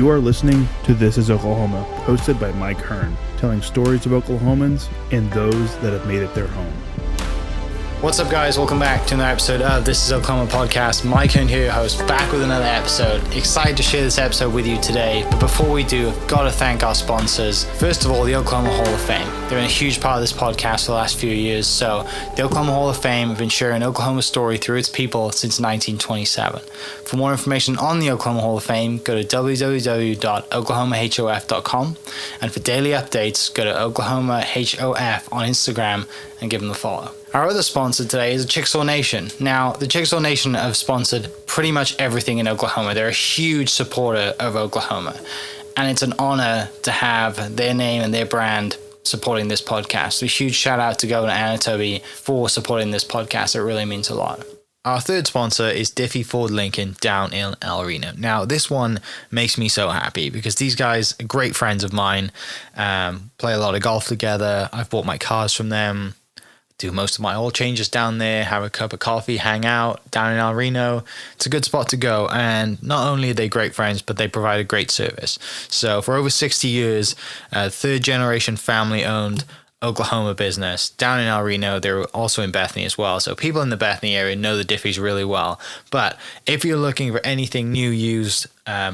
You are listening to This is Oklahoma, hosted by Mike Hearn, telling stories of Oklahomans and those that have made it their home. What's up, guys? Welcome back to another episode of This is Oklahoma podcast. Mike Hearn here, your host, back with another episode. Excited to share this episode with you today. But before we do, I've got to thank our sponsors. First of all, the Oklahoma Hall of Fame. They've been a huge part of this podcast for the last few years. So the Oklahoma Hall of Fame have been sharing Oklahoma's story through its people since 1927. For more information on the Oklahoma Hall of Fame, go to www.oklahomahof.com. And for daily updates, go to oklahomahof on Instagram and give them a follow. Our other sponsor today is the Chickasaw Nation. Now, the Chickasaw Nation have sponsored pretty much everything in Oklahoma. They're a huge supporter of Oklahoma. And it's an honor to have their name and their brand supporting this podcast. So a huge shout out to Governor Anatoby for supporting this podcast. It really means a lot. Our third sponsor is Diffie Ford Lincoln down in El Reno. Now, this one makes me so happy because these guys are great friends of mine, play a lot of golf together. I've bought my cars from them, do most of my oil changes down there, have a cup of coffee, hang out down in El Reno. It's a good spot to go. And not only are they great friends, but they provide a great service. So for over 60 years, third generation family owned Oklahoma business down in El Reno. They're also in Bethany as well. So people in the Bethany area know the Diffies really well. But if you're looking for anything new, used,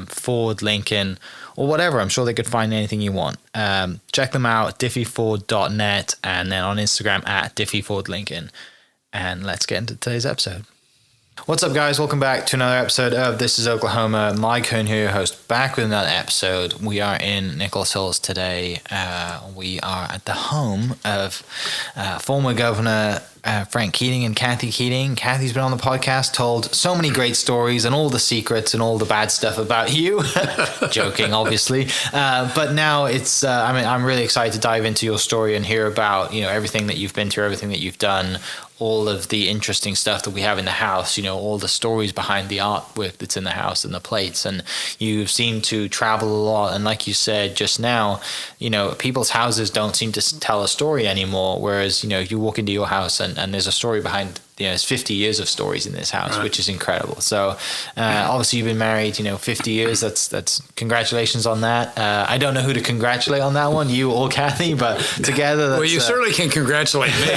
Ford, Lincoln, or whatever, I'm sure they could find anything you want. Check them out, diffieford.net, and then on Instagram at diffiefordlincoln. And let's get into today's episode. What's up, guys? Welcome back to another episode of This is Oklahoma. Mike Hearn here, host, back with another episode. We are in Nicholas Hills today. We are at the home of former Governor Frank Keating and Kathy Keating. Kathy's been on the podcast, told so many great stories and all the secrets and all the bad stuff about you. Joking, obviously. But now it's, I'm really excited to dive into your story and hear about, everything that you've been through, everything that you've done, all of the interesting stuff that we have in the house, all the stories behind the artwork that's in the house and the plates. And you seem to travel a lot. And like you said just now, people's houses don't seem to tell a story anymore. Whereas, you walk into your house and there's a story behind, there's 50 years of stories in this house, right, which is incredible. So obviously you've been married, 50 years. That's congratulations on that. I don't know who to congratulate on that one, you or Kathy, but together. Well, you certainly can congratulate me.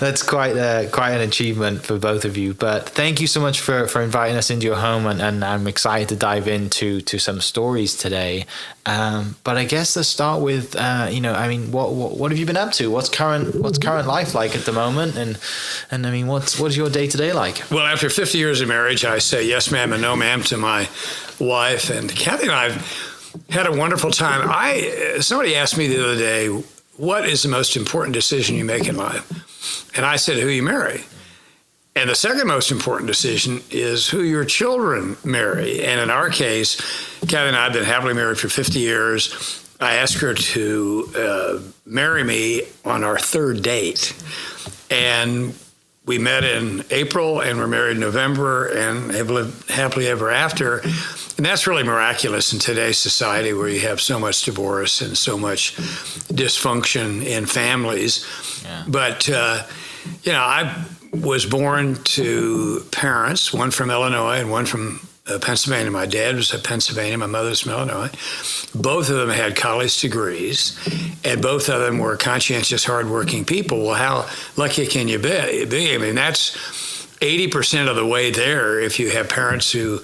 That's quite an achievement for both of you. But thank you so much for inviting us into your home, and I'm excited to dive into some stories today. But I guess let's start with, what have you been up to? What's current life like at the moment? And what's your day-to-day like? Well, after 50 years of marriage, I say yes, ma'am, and no, ma'am to my wife. And Kathy and I have had a wonderful time. Somebody asked me the other day, what is the most important decision you make in life? And I said, who you marry. And the second most important decision is who your children marry. And in our case, Kathy and I have been happily married for 50 years. I asked her to marry me on our third date. And we met in April and we're married in November and have lived happily ever after. And that's really miraculous in today's society where you have so much divorce and so much dysfunction in families. Yeah. But, I was born to parents, one from Illinois and one from Pennsylvania. My dad was from Pennsylvania, my mother's from Illinois. Both of them had college degrees, and both of them were conscientious, hardworking people. Well, how lucky can you be? I mean, that's 80% of the way there if you have parents who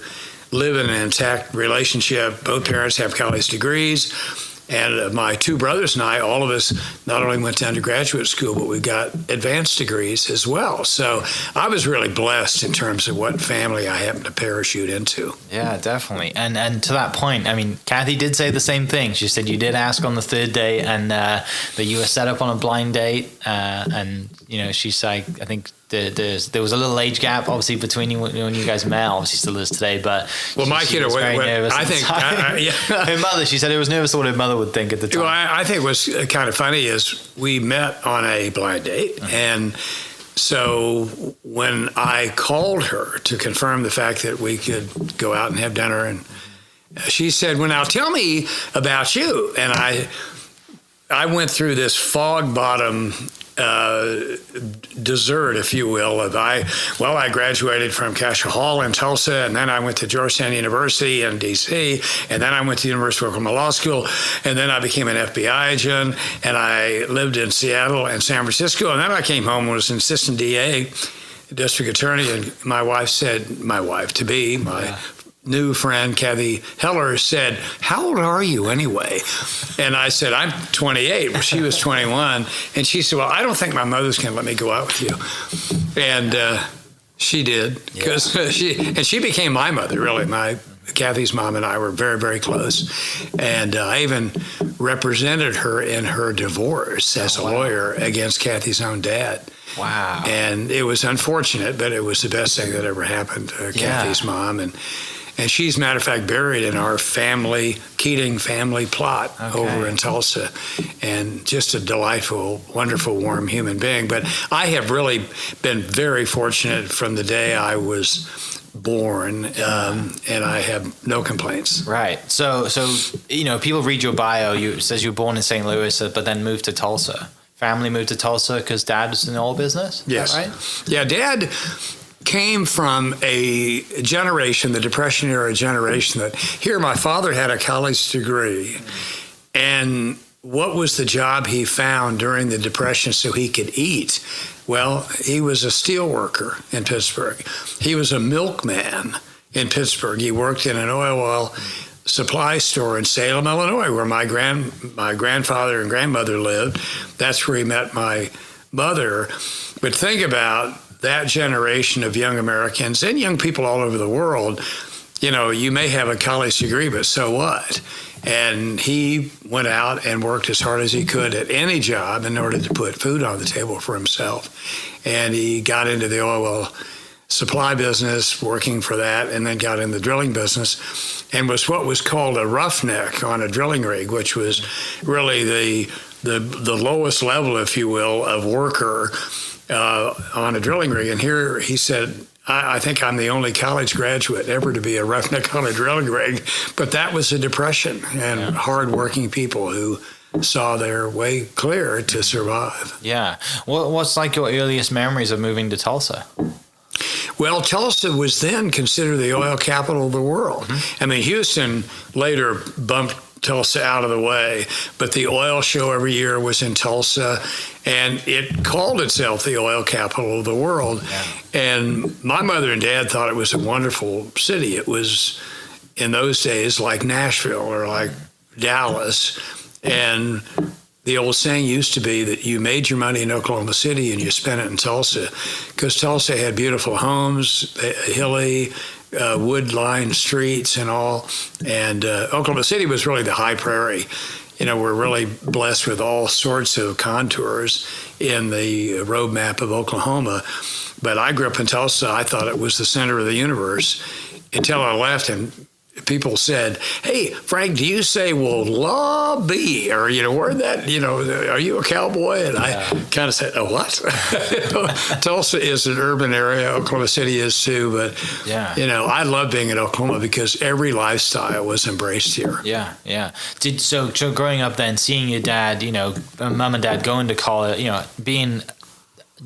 live in an intact relationship. Both parents have college degrees. And my two brothers and I, all of us not only went to undergraduate school, but we got advanced degrees as well. So I was really blessed in terms of what family I happened to parachute into. Yeah, definitely. And to that point, Kathy did say the same thing. She said you did ask on the third day and that you were set up on a blind date. She's like, I think there was a little age gap, obviously, between you when you guys met. Obviously, still is today. But my kid was very nervous. I think her mother. She said it was nervous what her mother would think at the time. Well, I think what's kind of funny is we met on a blind date, and so when I called her to confirm the fact that we could go out and have dinner, and she said, "Well, now tell me about you." And I went through this fog bottom dessert, if you will, I graduated from Cassia Hall in Tulsa, and then I went to Georgetown University in D.C., and then I went to the University of Oklahoma Law School, and then I became an FBI agent, and I lived in Seattle and San Francisco, and then I came home and was an assistant DA, district attorney, and my wife-to-be, new friend, Kathy Heller, said, "How old are you anyway?" And I said, "I'm 28." Well, she was 21. And she said, "Well, I don't think my mother's going to let me go out with you." And she did, because she became my mother, really. Kathy's mom and I were very, very close. And I even represented her in her divorce as a lawyer against Kathy's own dad. Wow. And it was unfortunate, but it was the best thing that ever happened to Kathy's mom. And she's, matter of fact, buried in our Keating family plot over in Tulsa. And just a delightful, wonderful, warm human being. But I have really been very fortunate from the day I was born, and I have no complaints. Right. So people read your bio. It says you were born in St. Louis, but then moved to Tulsa. Family moved to Tulsa because Dad was in the oil business? Yes. Is that right? Yeah, Dad came from a generation, the Depression era generation, that here my father had a college degree, and what was the job he found during the Depression so he could eat? Well, he was a steel worker in Pittsburgh. He was a milkman in Pittsburgh. He worked in an oil well supply store in Salem, Illinois, where my grandfather and grandmother lived. That's where he met my mother. But think about that generation of young Americans and young people all over the world. You may have a college degree, but so what? And he went out and worked as hard as he could at any job in order to put food on the table for himself. And he got into the oil well supply business, working for that, and then got in the drilling business, and was what was called a roughneck on a drilling rig, which was really the lowest level, if you will, of worker on a drilling rig. And here he said, I think I'm the only college graduate ever to be a roughneck on a drilling rig. But that was a Depression, and hardworking people who saw their way clear to survive. Yeah. What's like your earliest memories of moving to Tulsa? Well, Tulsa was then considered the oil capital of the world. Mm-hmm. I mean, Houston later bumped Tulsa out of the way, but the oil show every year was in Tulsa, and it called itself the oil capital of the world. Yeah. And my mother and dad thought it was a wonderful city. It was, in those days, like Nashville or like Dallas. And the old saying used to be that you made your money in Oklahoma City and you spent it in Tulsa, because Tulsa had beautiful homes, hilly, wood-lined streets and all. And Oklahoma City was really the high prairie. We're really blessed with all sorts of contours in the road map of Oklahoma. But I grew up in Tulsa. I thought it was the center of the universe until I left, and people said, "Hey, Frank, do you say, well, law be?" Or, word that, are you a cowboy? And I kind of said, "Oh, what?" Tulsa is an urban area. Oklahoma City is too. But, I love being in Oklahoma because every lifestyle was embraced here. Yeah. So growing up then, seeing your dad, mom and dad going to college, being,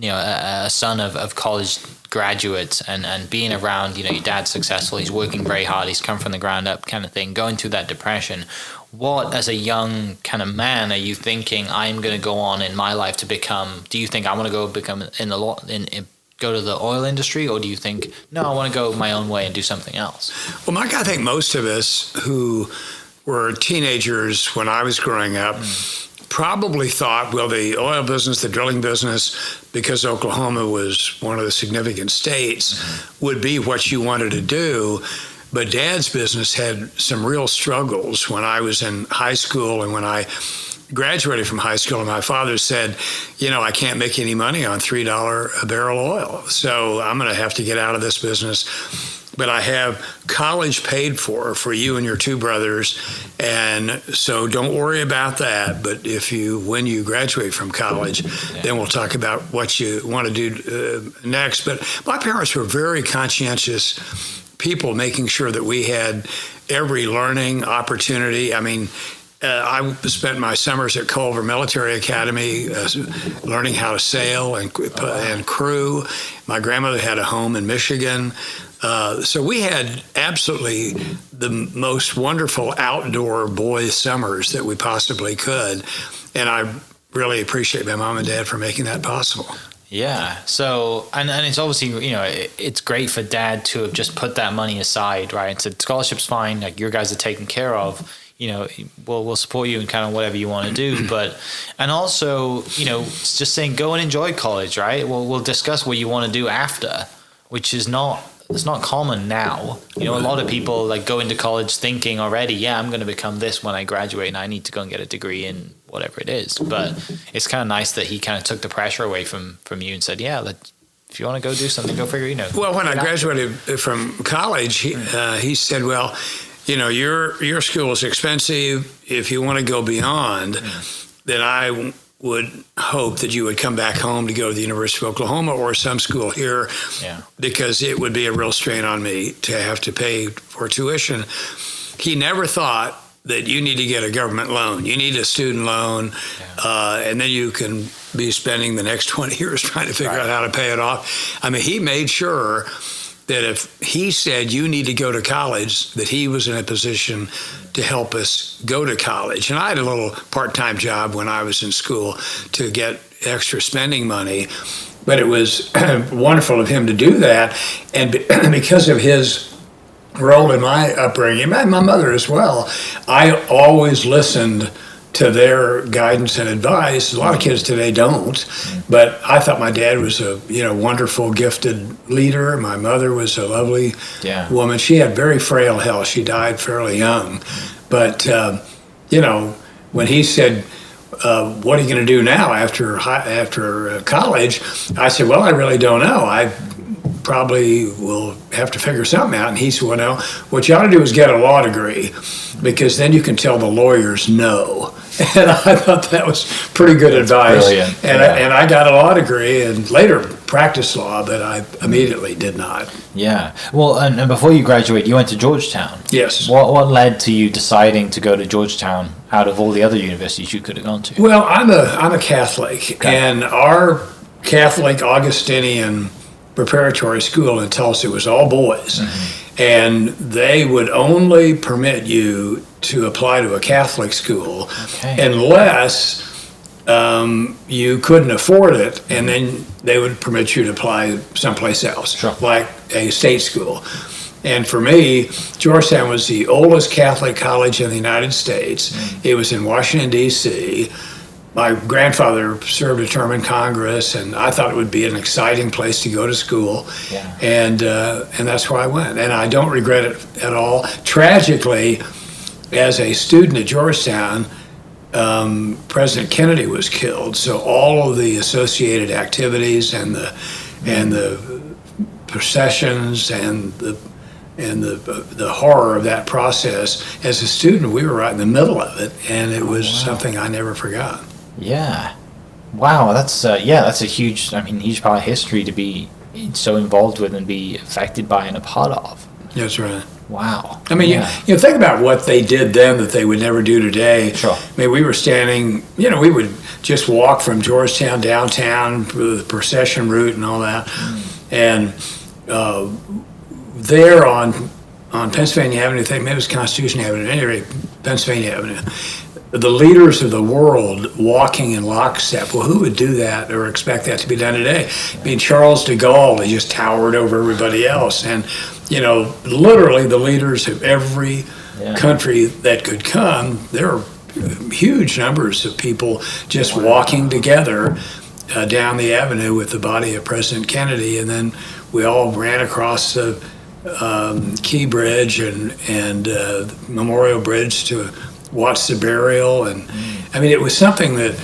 a son of college graduates and being around, your dad's successful, he's working very hard, he's come from the ground up kind of thing, going through that depression. What, as a young kind of man, are you thinking I'm going to go on in my life to become? Do you think I want to go become go to the oil industry, or do you think, no, I want to go my own way and do something else? Well, Mike, I think most of us who were teenagers when I was growing up probably thought, well, the oil business, the drilling business, because Oklahoma was one of the significant states, would be what you wanted to do. But Dad's business had some real struggles when I was in high school and when I graduated from high school. And my father said, I can't make any money on $3 a barrel oil, so I'm going to have to get out of this business. But I have college paid for you and your two brothers, and so don't worry about that. But when you graduate from college, then we'll talk about what you want to do next. But my parents were very conscientious people, making sure that we had every learning opportunity. I mean, I spent my summers at Culver Military Academy learning how to sail and crew. My grandmother had a home in Michigan. So we had absolutely the most wonderful outdoor boys' summers that we possibly could. And I really appreciate my mom and dad for making that possible. Yeah. So, and it's obviously, it's great for dad to have just put that money aside, right? And said, scholarship's fine. Like, your guys are taken care of. We'll support you in kind of whatever you want to do. But, and also, just saying, go and enjoy college, right? We'll discuss what you want to do after, which is it's not common now. A lot of people like go into college thinking already, I'm going to become this when I graduate and I need to go and get a degree in whatever it is. But it's kind of nice that he kind of took the pressure away from you and said, if you want to go do something, go figure, Well, when I graduated from college, he said, well, your school is expensive. If you want to go beyond, then I would hope that you would come back home to go to the University of Oklahoma or some school here, because it would be a real strain on me to have to pay for tuition. He never thought that you need to get a government loan. You need a student loan, and then you can be spending the next 20 years trying to figure out how to pay it off. I mean, he made sure that if he said you need to go to college, that he was in a position to help us go to college. And I had a little part-time job when I was in school to get extra spending money, but it was wonderful of him to do that. And because of his role in my upbringing, my mother as well, I always listened to their guidance and advice. A lot of kids today don't, but I thought my dad was a wonderful, gifted leader. My mother was a lovely woman. She had very frail health. She died fairly young, but when he said, "What are you going to do now after college?" I said, "Well, I really don't know. I probably will have to figure something out." And he said, "Well, no, what you ought to do is get a law degree, because then you can tell the lawyers no." And I thought that was pretty good advice. Brilliant. And I got a law degree and later practiced law, but I immediately did not. Yeah. Well, and before you graduate, you went to Georgetown. Yes. What led to you deciding to go to Georgetown out of all the other universities you could have gone to? Well, I'm a Catholic, and our Catholic Augustinian preparatory school in Tulsa was all boys. And they would only permit you to apply to a Catholic school unless you couldn't afford it, and then they would permit you to apply someplace else, like a state school. And for me, Georgetown was the oldest Catholic college in the United States. It was in Washington, D.C. My grandfather served a term in Congress, and I thought it would be an exciting place to go to school. And that's where I went. And I don't regret it at all. Tragically, as a student at Georgetown, President Kennedy was killed. So all of the associated activities and the processions and the horror of that process, as a student, we were right in the middle of it, and it was something I never forgot. Yeah. Wow, that's a huge part of history to be so involved with and be affected by and a part of. That's right. Wow. I mean, you think about what they did then that they would never do today. Sure. I mean, we were standing, we would just walk from Georgetown downtown, the procession route and all that. And there on Pennsylvania Avenue, I think maybe it was Constitution Avenue, at any rate, Pennsylvania Avenue, the leaders of the world walking in lockstep. Well, who would do that or expect that to be done today? I mean, Charles de Gaulle, he just towered over everybody else. And, literally the leaders of every country that could come, there are huge numbers of people just walking together down the avenue with the body of President Kennedy. And then we all ran across the Key Bridge and Memorial Bridge to watch the burial. And I mean, it was something that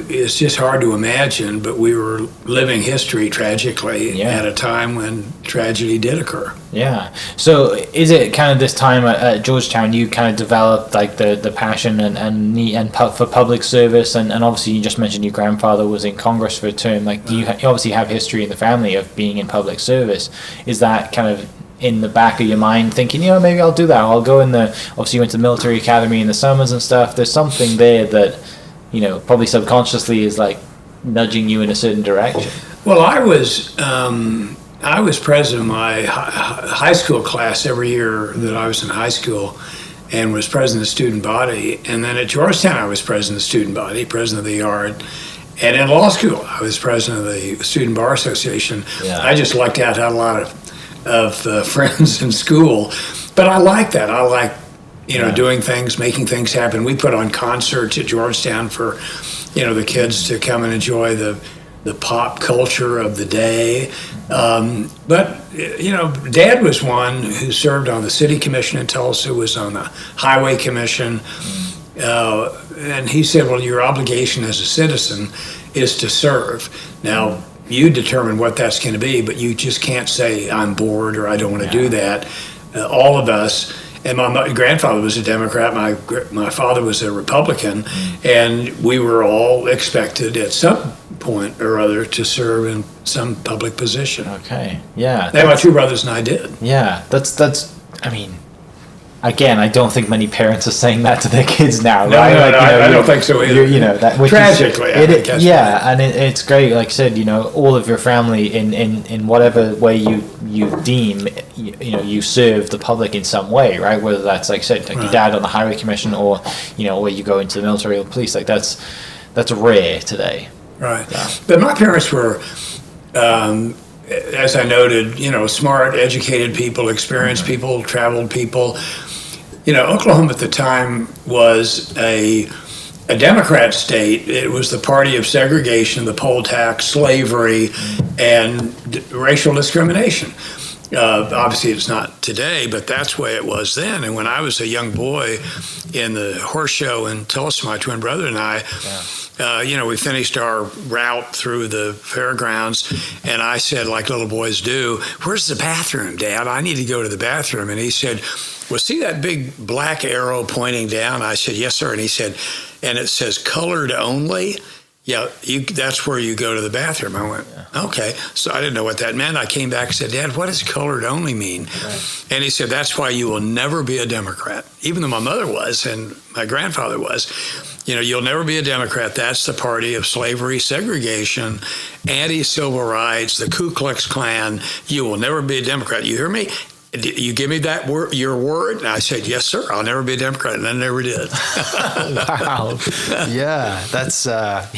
is just hard to imagine, but we were living history tragically at a time when tragedy did occur. Yeah. So is it kind of this time at Georgetown you kind of developed like the passion and for public service, and obviously you just mentioned your grandfather was in Congress for a term. Like, you obviously have history in the family of being in public service. Is that kind of in the back of your mind thinking, maybe I'll do that. I'll go obviously you went to the military academy in the summers and stuff. There's something there that, probably subconsciously is like nudging you in a certain direction. Well, I was president of my high school class every year that I was in high school, and was president of the student body. And then at Georgetown, I was president of the student body, president of the yard. And in law school, I was president of the Student Bar Association. Yeah. I just lucked out, had a lot of friends in school. But I like that. I like, doing things, making things happen. We put on concerts at Georgetown for, the kids to come and enjoy the pop culture of the day. But Dad was one who served on the city commission in Tulsa, was on the highway commission. And he said, well, your obligation as a citizen is to serve. Now, you determine what that's going to be, but you just can't say, I'm bored or I don't want to do that. All of us, and my grandfather was a Democrat, my father was a Republican, and we were all expected at some point or other to serve in some public position. Okay, yeah. And my two brothers and I did. Yeah, that's. Again, I don't think many parents are saying that to their kids now, right? No, I don't think so either. Tragically, it's great. Like I said, all of your family in whatever way you deem, you serve the public in some way, right? Whether that's like I said, like your dad on the highway commission, or where you go into the military or police. Like that's rare today. Right. Yeah. But my parents were, as I noted, smart, educated people, experienced people, traveled people. Oklahoma at the time was a Democrat state. It was the party of segregation, the poll tax, slavery, and racial discrimination. Obviously, it's not today, but that's the way it was then. And when I was a young boy in the horse show in Tulsa, my twin brother and I, we finished our route through the fairgrounds, and I said, like little boys do, where's the bathroom, Dad? I need to go to the bathroom. And he said, well, see that big black arrow pointing down? I said, yes, sir. And he said, and it says colored only? Yeah, that's where you go to the bathroom. I went, okay. So I didn't know what that meant. I came back and said, Dad, what does colored only mean? Right. And he said, that's why you will never be a Democrat. Even though my mother was and my grandfather was. You'll never be a Democrat. That's the party of slavery, segregation, anti-civil rights, the Ku Klux Klan. You will never be a Democrat. You hear me? You give me that word, your word? And I said, yes, sir. I'll never be a Democrat. And I never did. Wow. Yeah, that's a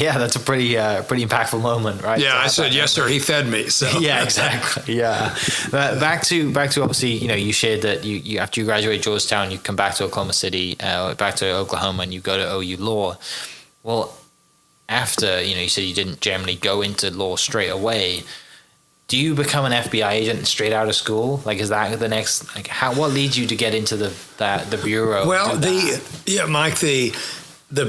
pretty impactful moment, right? Yeah, I said, yes, sir. He fed me. So yeah, exactly. Yeah. Back to obviously, you shared that you after you graduate Georgetown, you come back to Oklahoma City, back to Oklahoma, and you go to OU Law. Well, after you said you didn't generally go into law straight away. Do you become an FBI agent straight out of school? Like, is that the next? Like, what leads you to get into the bureau? Well, Mike, the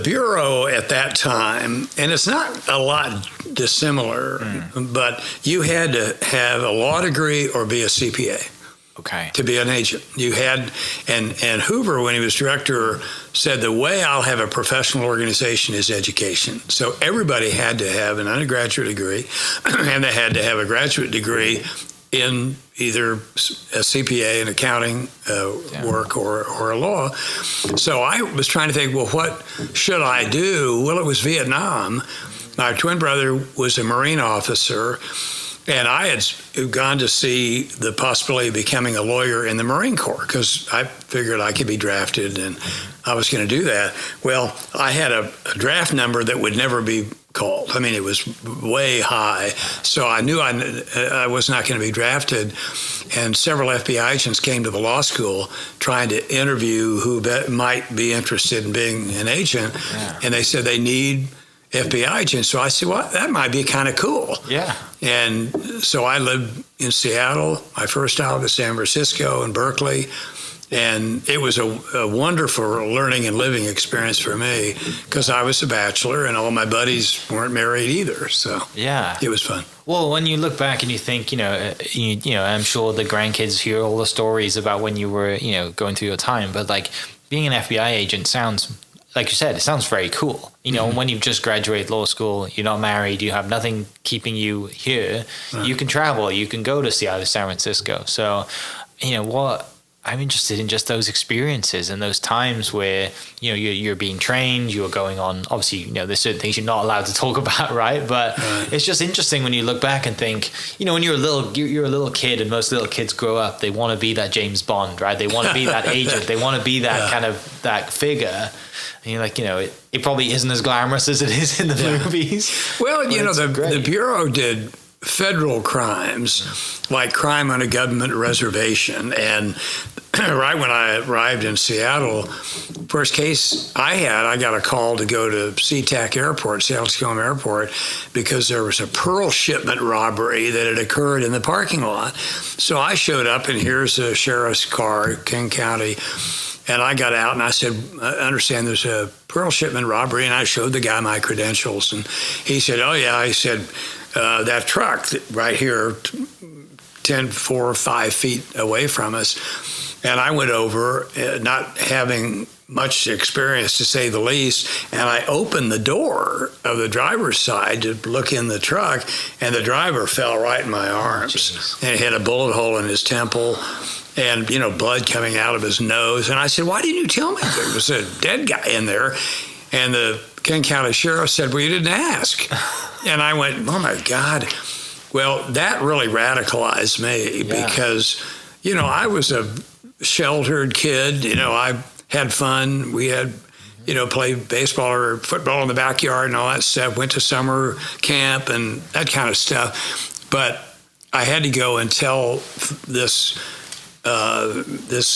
bureau at that time, and it's not a lot dissimilar, but you had to have a law degree or be a CPA. Okay. To be an agent. You had, and Hoover, when he was director, said the way I'll have a professional organization is education. So everybody had to have an undergraduate degree, and they had to have a graduate degree in either a CPA, an accounting work, or a law. So I was trying to think, well, what should I do? Well, it was Vietnam. My twin brother was a Marine officer, and I had gone to see the possibility of becoming a lawyer in the Marine Corps because I figured I could be drafted and I was going to do that. Well, I had a draft number that would never be called. I mean, it was way high. So I knew I was not going to be drafted. And several FBI agents came to the law school trying to interview who might be interested in being an agent. Yeah. And they said they need FBI agents. So I said, well, that might be kind of cool. Yeah. And so I lived in Seattle. My first stop was San Francisco and Berkeley. And it was a wonderful learning and living experience for me because I was a bachelor and all my buddies weren't married either. So yeah, it was fun. Well, when you look back and you think, I'm sure the grandkids hear all the stories about when you were, going through your time. But like being an FBI agent sounds, like you said, it sounds very cool. When you've just graduated law school, you're not married, you have nothing keeping you here. Right. You can travel, you can go to Seattle, San Francisco. So what I'm interested in, just those experiences and those times where, you're being trained, you're going on, obviously, there's certain things you're not allowed to talk about, right? But it's just interesting when you look back and think, when you're a little kid, and most little kids grow up, they want to be that James Bond, right? They want to be that agent. They want to be that kind of that figure. And you're like, it probably isn't as glamorous as it is in the movies. Well, the Bureau did federal crimes, like crime on a government reservation. And right when I arrived in Seattle, first case I got a call to go to SeaTac Airport, Seattle-Tacoma Airport, because there was a pearl shipment robbery that had occurred in the parking lot. So I showed up, and here's a sheriff's car, King County. And I got out and I said, I understand there's a pearl shipment robbery. And I showed the guy my credentials. And he said, oh, yeah. I said, that truck right here, 4 or 5 feet away from us. And I went over, not having much experience to say the least, and I opened the door of the driver's side to look in the truck, and the driver fell right in my arms. And he had a bullet hole in his temple, and blood coming out of his nose. And I said, why didn't you tell me there was a dead guy in there? And the King County Sheriff said, well, you didn't ask. And I went, oh my God. Well, that really radicalized me because, I was a sheltered kid. I had fun. We had, played baseball or football in the backyard and all that stuff, went to summer camp and that kind of stuff. But I had to go and tell this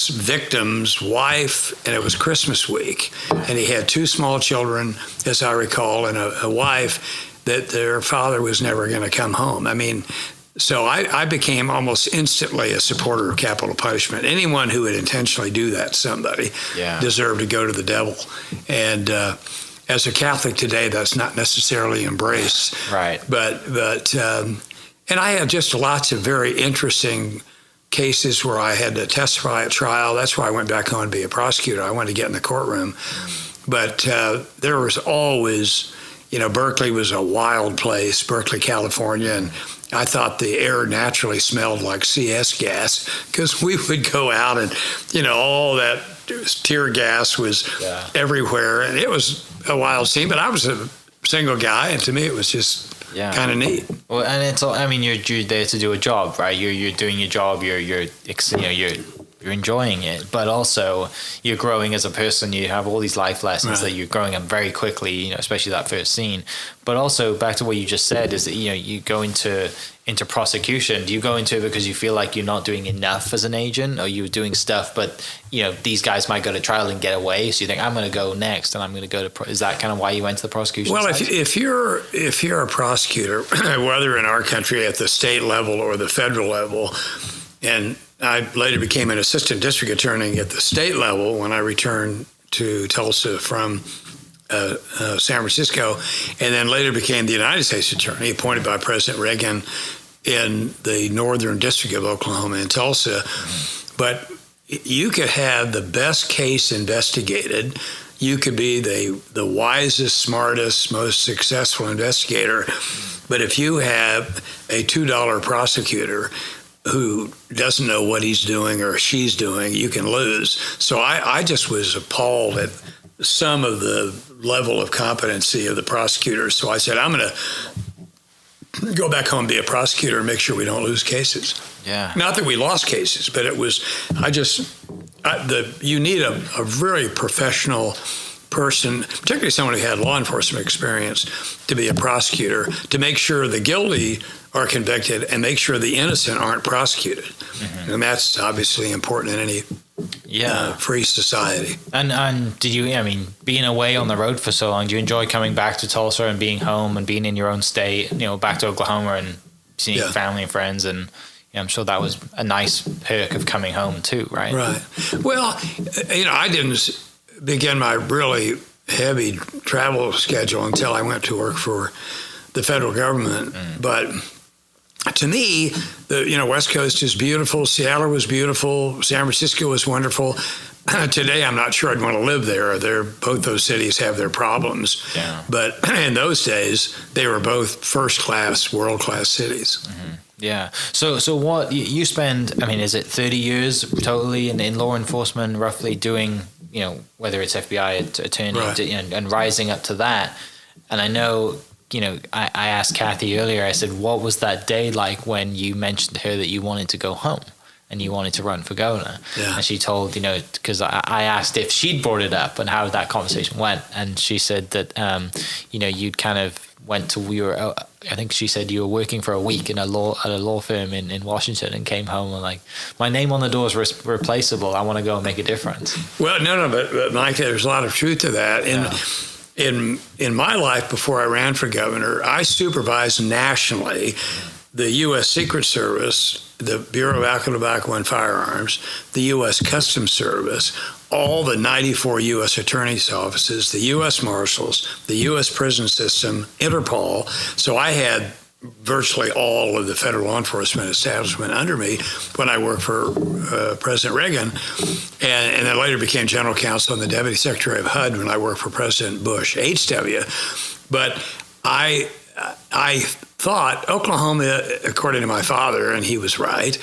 victim's wife, and it was Christmas week, and he had 2 small children, as I recall, and a wife, that their father was never going to come home. I mean, so I became almost instantly a supporter of capital punishment. Anyone who would intentionally do that to somebody deserved to go to the devil. And as a Catholic today, that's not necessarily embraced. Right. But and I had just lots of very interesting cases where I had to testify at trial. That's why I went back home to be a prosecutor. I wanted to get in the courtroom. But there was always, Berkeley was a wild place, Berkeley, California, and I thought the air naturally smelled like CS gas because we would go out and, all that tear gas was everywhere. And it was a wild scene, but I was a single guy, and to me it was just kind of neat. Well, and it's all, you're there to do a job, right? You're doing your job. You're enjoying it, but also you're growing as a person. You have all these life lessons that you're growing up very quickly, especially that first scene. But also back to what you just said is that, you go into prosecution. Do you go into it because you feel like you're not doing enough as an agent, or you're doing stuff, but, these guys might go to trial and get away. So you think, I'm going to go next and I'm going to go to, is that kind of why you went to the prosecution Well, side? if you're a prosecutor, whether in our country at the state level or the federal level, and I later became an assistant district attorney at the state level when I returned to Tulsa from San Francisco, and then later became the United States attorney appointed by President Reagan in the Northern District of Oklahoma in Tulsa. But you could have the best case investigated. You could be the wisest, smartest, most successful investigator. But if you have a $2 prosecutor who doesn't know what he's doing or she's doing, you can lose. So I just was appalled at some of the level of competency of the prosecutors. So I said, I'm going to go back home and be a prosecutor and make sure we don't lose cases. Yeah. Not that we lost cases, but it was, you need a very professional person, particularly someone who had law enforcement experience, to be a prosecutor, to make sure the guilty are convicted and make sure the innocent aren't prosecuted. Mm-hmm. And that's obviously important in any free society. And did you, being away on the road for so long, do you enjoy coming back to Tulsa and being home and being in your own state, back to Oklahoma and seeing family and friends? And I'm sure that was a nice perk of coming home too, right? Right. Well, I didn't begin my really heavy travel schedule until I went to work for the federal government. But to me, the West Coast is beautiful. Seattle was beautiful. San Francisco was wonderful. Today, I'm not sure I'd want to live there. Both those cities have their problems. Yeah. But in those days, they were both first-class, world-class cities. Mm-hmm. Yeah. So what you spend, I mean, is it 30 years totally in law enforcement, roughly doing, whether it's FBI attorney, right. and rising up to that? And I know, I asked Kathy earlier, I said, what was that day like when you mentioned to her that you wanted to go home and you wanted to run for governor? Yeah. And she told, because I asked if she'd brought it up and how that conversation went. And she said that, you'd kind of went to, I think she said you were working for a week at a law firm in Washington and came home and like, my name on the door is replaceable. I want to go and make a difference. Well, no, but Mike, there's a lot of truth to that. In my life before I ran for governor, I supervised nationally the U.S. Secret Service, the Bureau of Alcohol, Tobacco, and Firearms, the U.S. Customs Service, all the 94 U.S. attorneys' offices, the U.S. Marshals, the U.S. prison system, Interpol. So I had virtually all of the federal law enforcement establishment under me when I worked for President Reagan, and then later became general counsel and the deputy secretary of HUD when I worked for President Bush, HW. But I thought Oklahoma, according to my father, and he was right,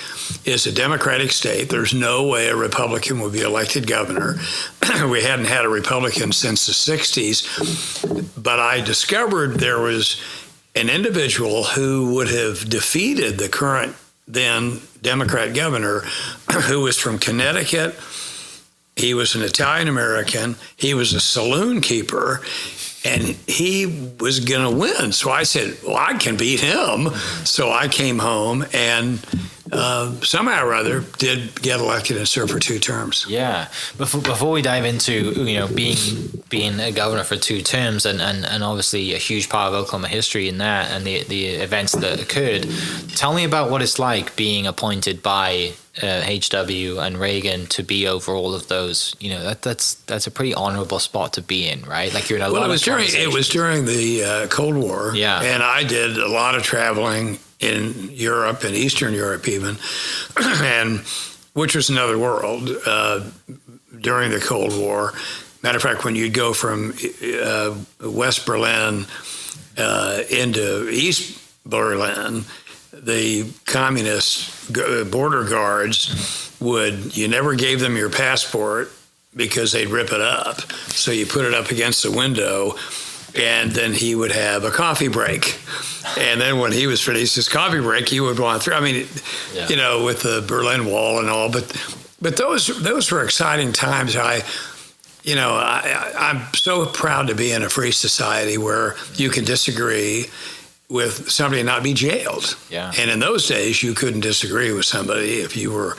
is a Democratic state. There's no way a Republican would be elected governor. We hadn't had a Republican since the 60s. But I discovered there was an individual who would have defeated the current then Democrat governor, who was from Connecticut. He was an Italian American. He was a saloon keeper. And he was going to win. So I said, well, I can beat him. So I came home and somehow or other did get elected and serve for 2 terms. Yeah. Before we dive into, being a governor for 2 terms and obviously a huge part of Oklahoma history in that and the events that occurred, tell me about what it's like being appointed by HW and Reagan to be over all of those. That's a pretty honorable spot to be in, right? Like you're in a lot of it was during the Cold War. Yeah. And I did a lot of traveling in Europe and Eastern Europe even, and which was another world during the Cold War. Matter of fact, when you'd go from West Berlin into East Berlin, the communist border guards you never gave them your passport because they'd rip it up. So you put it up against the window, and then he would have a coffee break. And then when he was finished his coffee break, he would walk through. I mean, with the Berlin Wall and all. But those were exciting times. I'm so proud to be in a free society where you can disagree with somebody and not be jailed. Yeah. And in those days, you couldn't disagree with somebody if you were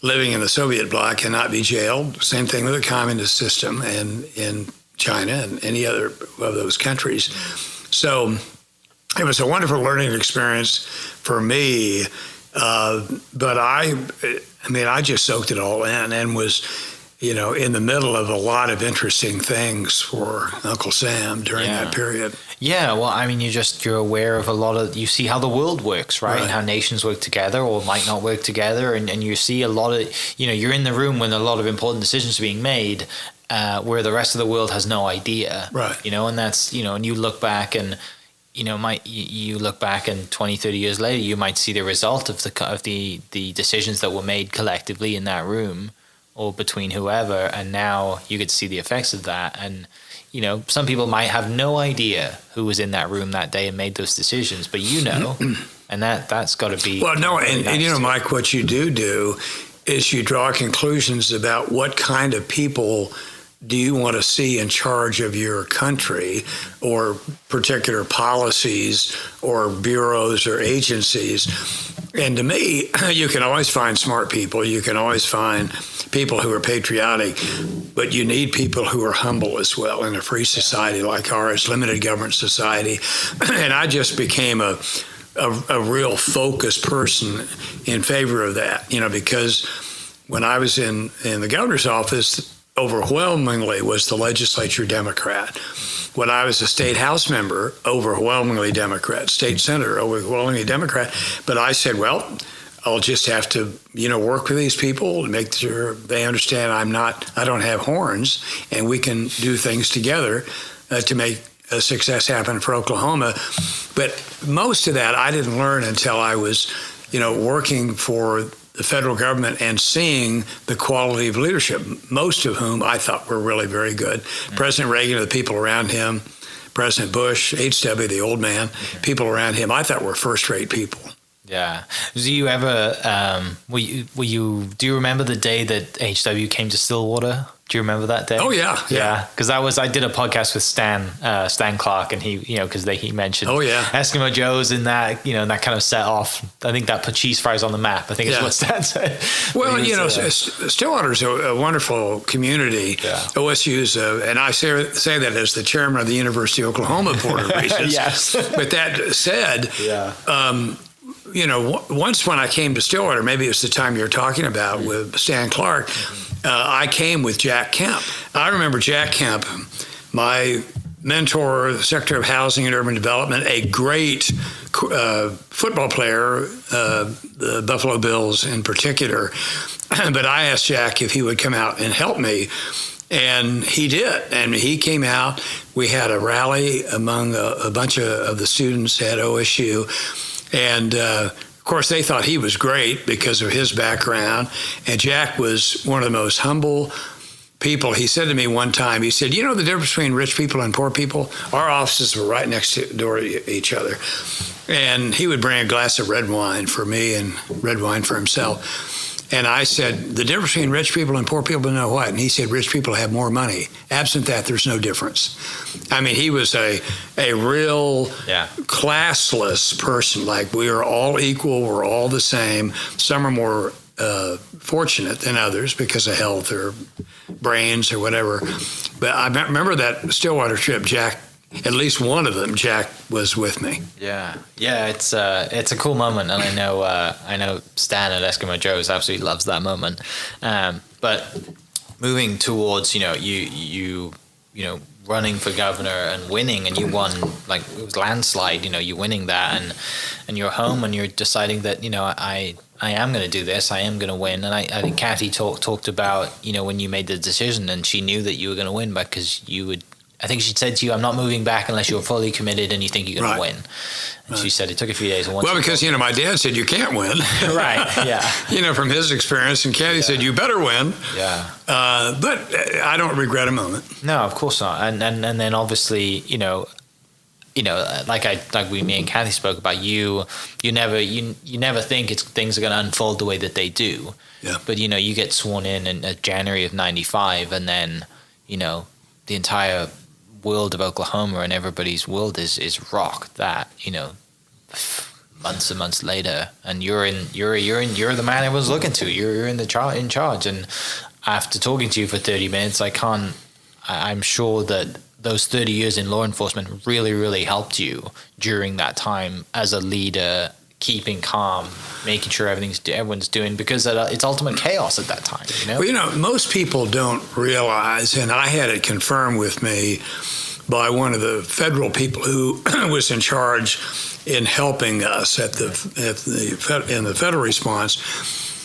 living in the Soviet bloc and not be jailed. Same thing with the communist system and in China and any other of those countries. So it was a wonderful learning experience for me. But I just soaked it all in and was, in the middle of a lot of interesting things for Uncle Sam during that period. Yeah, well, you're aware of you see how the world works, right? And how nations work together or might not work together. And you see a lot of, you're in the room when a lot of important decisions are being made where the rest of the world has no idea. Right. And that's, and you look back and, you look back and 20, 30 years later, you might see the result of the decisions that were made collectively in that room or between whoever. And now you get to see the effects of that. And, some people might have no idea who was in that room that day and made those decisions, but and that's got to be. Well, no, really and nice Mike, what you do is you draw conclusions about what kind of people do you want to see in charge of your country or particular policies or bureaus or agencies. And to me, you can always find smart people. You can always find people who are patriotic, but you need people who are humble as well in a free society like ours, limited government society. And I just became a real focused person in favor of that, because when I was in the governor's office, overwhelmingly was the legislature Democrat. When I was a state House member, overwhelmingly Democrat, state senator, overwhelmingly Democrat. But I said, well, I'll just have to, work with these people and make sure they understand I don't have horns, and we can do things together to make a success happen for Oklahoma. But most of that I didn't learn until I was, working for the federal government and seeing the quality of leadership, most of whom I thought were really very good. Mm-hmm. President Reagan and the people around him, President Bush, H.W., the old man, people around him, I thought were first-rate people. Yeah. Do you ever, do you remember the day that H.W. came to Stillwater? Do you remember that day? Oh, yeah. Yeah. Because I did a podcast with Stan Clark, and he, because he mentioned Eskimo Joe's in that, that kind of set off, I think that put cheese fries on the map. I think it's what Stan said. Well, Stillwater's a wonderful community. Yeah. OSU's, and I say that as the chairman of the University of Oklahoma Board of Regents. Yes. But that said, once when I came to Stillwater, maybe it was the time you're talking about with Stan Clark, I came with Jack Kemp. I remember Jack Kemp, my mentor, the Secretary of Housing and Urban Development, a great football player, the Buffalo Bills in particular. But I asked Jack if he would come out and help me. And he did. And he came out. We had a rally among a bunch of the students at OSU. And of course, they thought he was great because of his background. And Jack was one of the most humble people. He said to me one time, he said, the difference between rich people and poor people? Our offices were right next door to each other. And he would bring a glass of red wine for me and red wine for himself. And I said, the difference between rich people and poor people, know what? And he said, rich people have more money. Absent that, there's no difference. I mean, he was a real classless person. Like, we are all equal. We're all the same. Some are more fortunate than others because of health or brains or whatever. But I remember that Stillwater trip, Jack, at least one of them, Jack was with me. Yeah, it's a cool moment, and I know Stan at Eskimo Joe's absolutely loves that moment. But moving towards you running for governor and winning, and you won, like, it was landslide. You winning that, and you're home and you're deciding that I am going to do this. I am going to win. And I think Kathy talked about when you made the decision, and she knew that you were going to win because you would. I think she said to you, I'm not moving back unless you're fully committed and you think you're going to win. And she said it took a few days. And because, my dad said you can't win. Right, yeah. From his experience. And Kathy said, you better win. Yeah. But I don't regret a moment. No, of course not. And then obviously, like me and Kathy spoke about, you never think things are going to unfold the way that they do. Yeah. But, you get sworn in January of 95, and then, the entire world of Oklahoma and everybody's world is rocked that months and months later, and you're the man everyone's looking to. You're in charge. And after talking to you for 30 minutes, I'm sure that those 30 years in law enforcement really, really helped you during that time as a leader, keeping calm, making sure everyone's doing, because it's ultimate chaos at that time. Well, most people don't realize, and I had it confirmed with me by one of the federal people who was in charge in helping us in the federal response.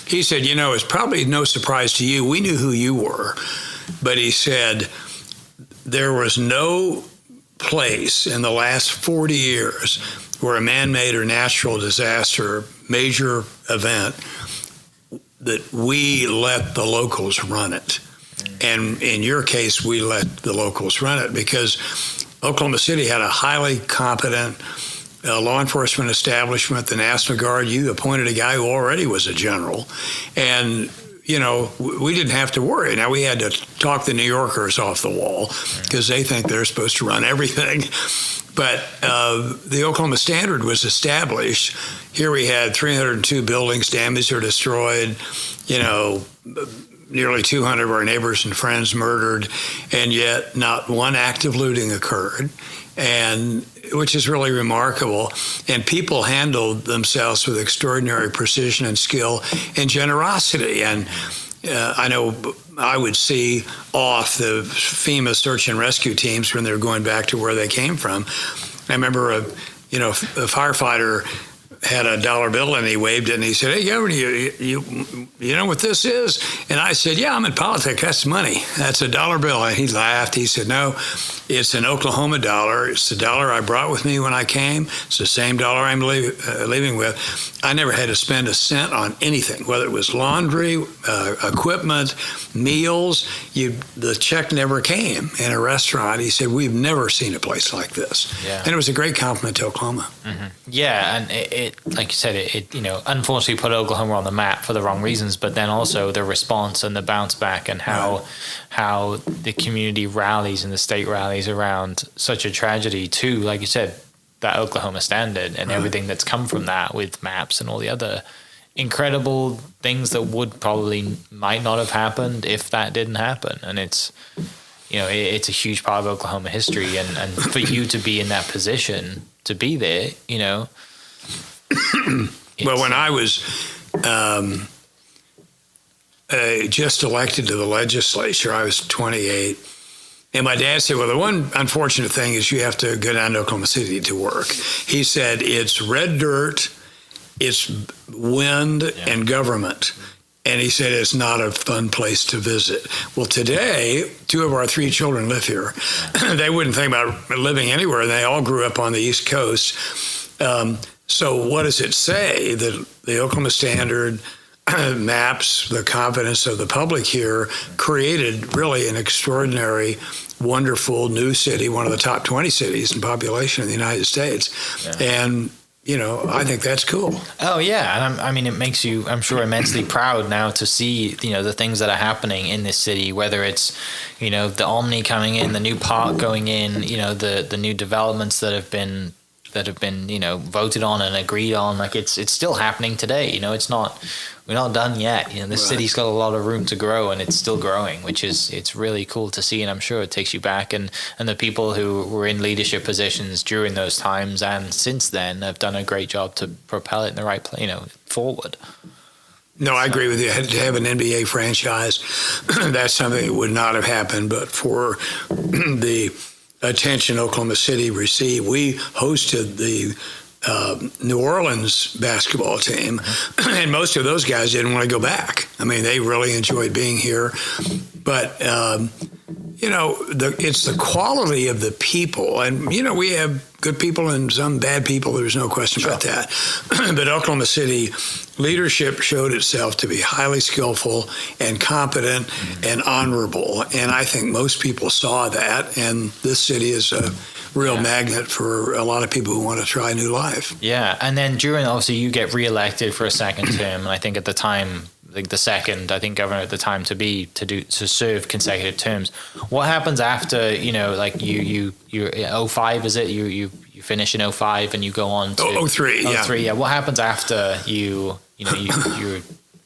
He said, it's probably no surprise to you. We knew who you were, but he said there was no place in the last 40 years where a man-made or natural disaster, major event, that we let the locals run it. And in your case, we let the locals run it because Oklahoma City had a highly competent law enforcement establishment, the National Guard. You appointed a guy who already was a general. And, we didn't have to worry. Now, we had to talk the New Yorkers off the wall because they think they're supposed to run everything. But the Oklahoma Standard was established. Here we had 302 buildings damaged or destroyed, nearly 200 of our neighbors and friends murdered, and yet not one act of looting occurred, and which is really remarkable. And people handled themselves with extraordinary precision and skill and generosity. And I know I would see off the FEMA search and rescue teams when they're going back to where they came from. I remember a firefighter had a dollar bill and he waved it and he said, "Hey, Governor, you know what this is?" And I said, "Yeah, I'm in politics. That's money. That's a dollar bill." And he laughed. He said, "No, it's an Oklahoma dollar. It's the dollar I brought with me when I came. It's the same dollar I'm leaving with." I never had to spend a cent on anything, whether it was laundry, equipment, meals. The check never came. In a restaurant, he said, "We've never seen a place like this." Yeah. And it was a great compliment to Oklahoma. Mm-hmm. Yeah, and it like you said, it unfortunately put Oklahoma on the map for the wrong reasons, but then also the response and the bounce back and how the community rallies and the state rallies around such a tragedy too, like you said, that Oklahoma standard and everything that's come from that with maps and all the other incredible things that might not have happened if that didn't happen. And it's it's a huge part of Oklahoma history, and for you to be in that position, to be there, well, when I was just elected to the legislature, I was 28. And my dad said, "Well, the one unfortunate thing is you have to go down to Oklahoma City to work." He said, "It's red dirt, it's wind and government." And he said, "It's not a fun place to visit." Well, today, 2 of our 3 children live here. They wouldn't think about living anywhere. They all grew up on the East Coast. So what does it say? That the Oklahoma Standard maps the confidence of the public here created really an extraordinary, wonderful new city, one of the top 20 cities in population in the United States. Yeah. And I think that's cool. Oh, yeah. And it makes you, I'm sure, immensely proud now to see, the things that are happening in this city, whether it's, the Omni coming in, the new park going in, the new developments that have been voted on and agreed on. Like it's still happening today. We're not done yet. This city's got a lot of room to grow, and it's still growing, it's really cool to see. And I'm sure it takes you back, and the people who were in leadership positions during those times and since then have done a great job to propel it in the right place, forward. No, I agree with you. To have an NBA franchise, that's something that would not have happened, but for the attention Oklahoma City received. We hosted the New Orleans basketball team, and most of those guys didn't want to go back. They really enjoyed being here. But, it's the quality of the people. And, we have good people and some bad people. There's no question about that. But Oklahoma City leadership showed itself to be highly skillful and competent and honorable. And I think most people saw that. And this city is a real magnet for a lot of people who want to try a new life. Yeah. And then obviously you get reelected for a second term. And I think at the time, the second, governor at the time to serve consecutive terms. What happens after, you're 05, is it? You finish in 05 and you go on to 03, yeah. 03, yeah. What happens after you're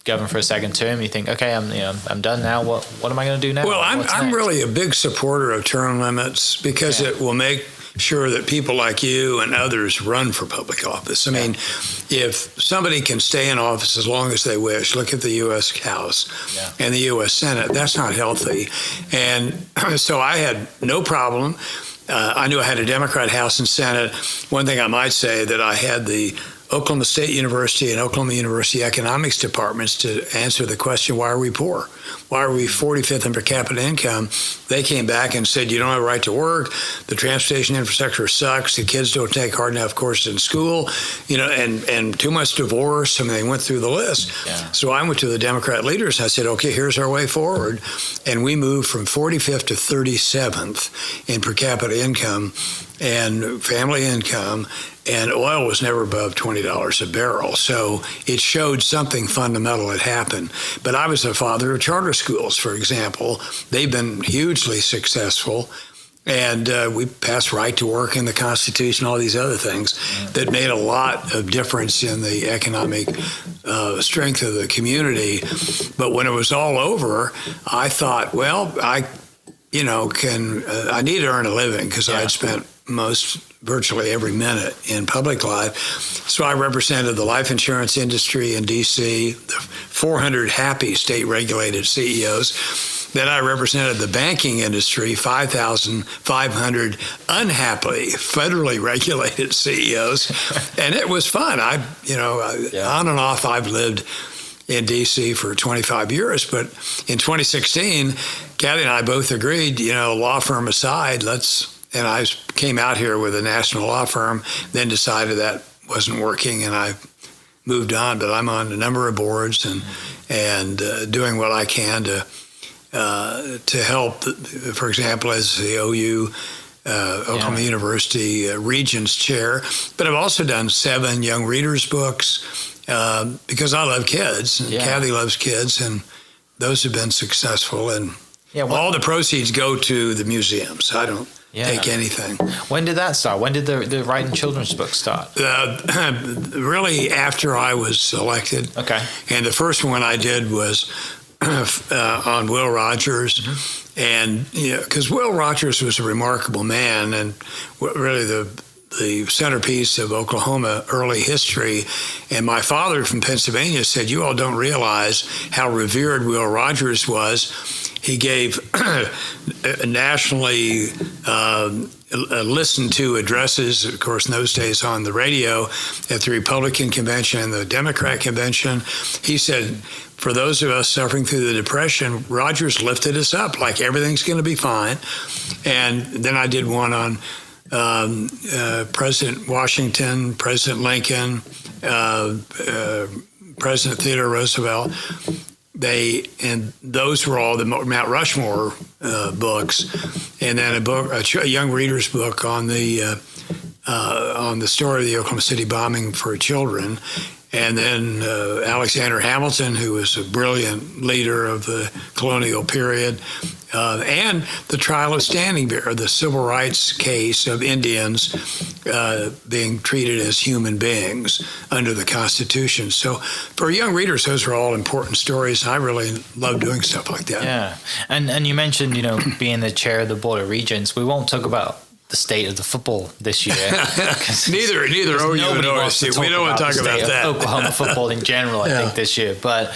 governor for a second term? You think, okay, I'm done now. What am I going to do now? Well, I'm really a big supporter of term limits because it will make sure that people like you and others run for public office. If somebody can stay in office as long as they wish, look at the U.S. House and the U.S. Senate, that's not healthy. And so I had no problem. I knew I had a Democrat House and Senate. One thing I might say that I had the Oklahoma State University and Oklahoma University economics departments to answer the question, why are we poor? Why are we 45th in per capita income? They came back and said, you don't have a right to work. The transportation infrastructure sucks. The kids don't take hard enough courses in school, and too much divorce. They went through the list. Yeah. So I went to the Democrat leaders. I said, okay, here's our way forward. And we moved from 45th to 37th in per capita income and family income. And oil was never above $20 a barrel. So it showed something fundamental had happened. But I was the father of charter schools, for example. They've been hugely successful. And we passed right to work in the Constitution, all these other things that made a lot of difference in the economic strength of the community. But when it was all over, I thought, well, I need to earn a living because I had spent virtually every minute in public life. So I represented the life insurance industry in D.C., the 400 happy state-regulated CEOs, Then I represented the banking industry, 5,500 unhappily federally regulated CEOs, and it was fun. On and off, I've lived in D.C. for 25 years, but in 2016, Kathy and I both agreed, law firm aside, and I came out here with a national law firm, then decided that wasn't working, and I moved on. But I'm on a number of boards and doing what I can to help. For example, as the OU Oklahoma University Regents Chair, but I've also done 7 young readers books because I love kids, and Kathy loves kids, and those have been successful. And all the proceeds go to the museums. I don't take anything. When did that start? When did the writing children's book start? Really after I was elected. Okay. And the first one I did was on Will Rogers. Mm-hmm. And, because Will Rogers was a remarkable man and really the centerpiece of Oklahoma early history. And my father from Pennsylvania said, you all don't realize how revered Will Rogers was. He gave nationally listened to addresses, of course, in those days on the radio at the Republican convention and the Democrat convention. He said, for those of us suffering through the Depression, Rogers lifted us up like everything's going to be fine. And then I did one on President Washington, President Lincoln, President Theodore Roosevelt. Those were all the Mount Rushmore books, and then a young reader's book on the story of the Oklahoma City bombing for children, and then Alexander Hamilton, who was a brilliant leader of the colonial period, and the trial of Standing Bear, the civil rights case of Indians being treated as human beings under the Constitution. So for young readers, those are all important stories. I really love doing stuff like that. Yeah. And you mentioned, being the chair of the Board of Regents. We won't talk about the state of the football this year. Neither OU nor OSU. We don't want to talk about that. Oklahoma football in general, I think, this year. But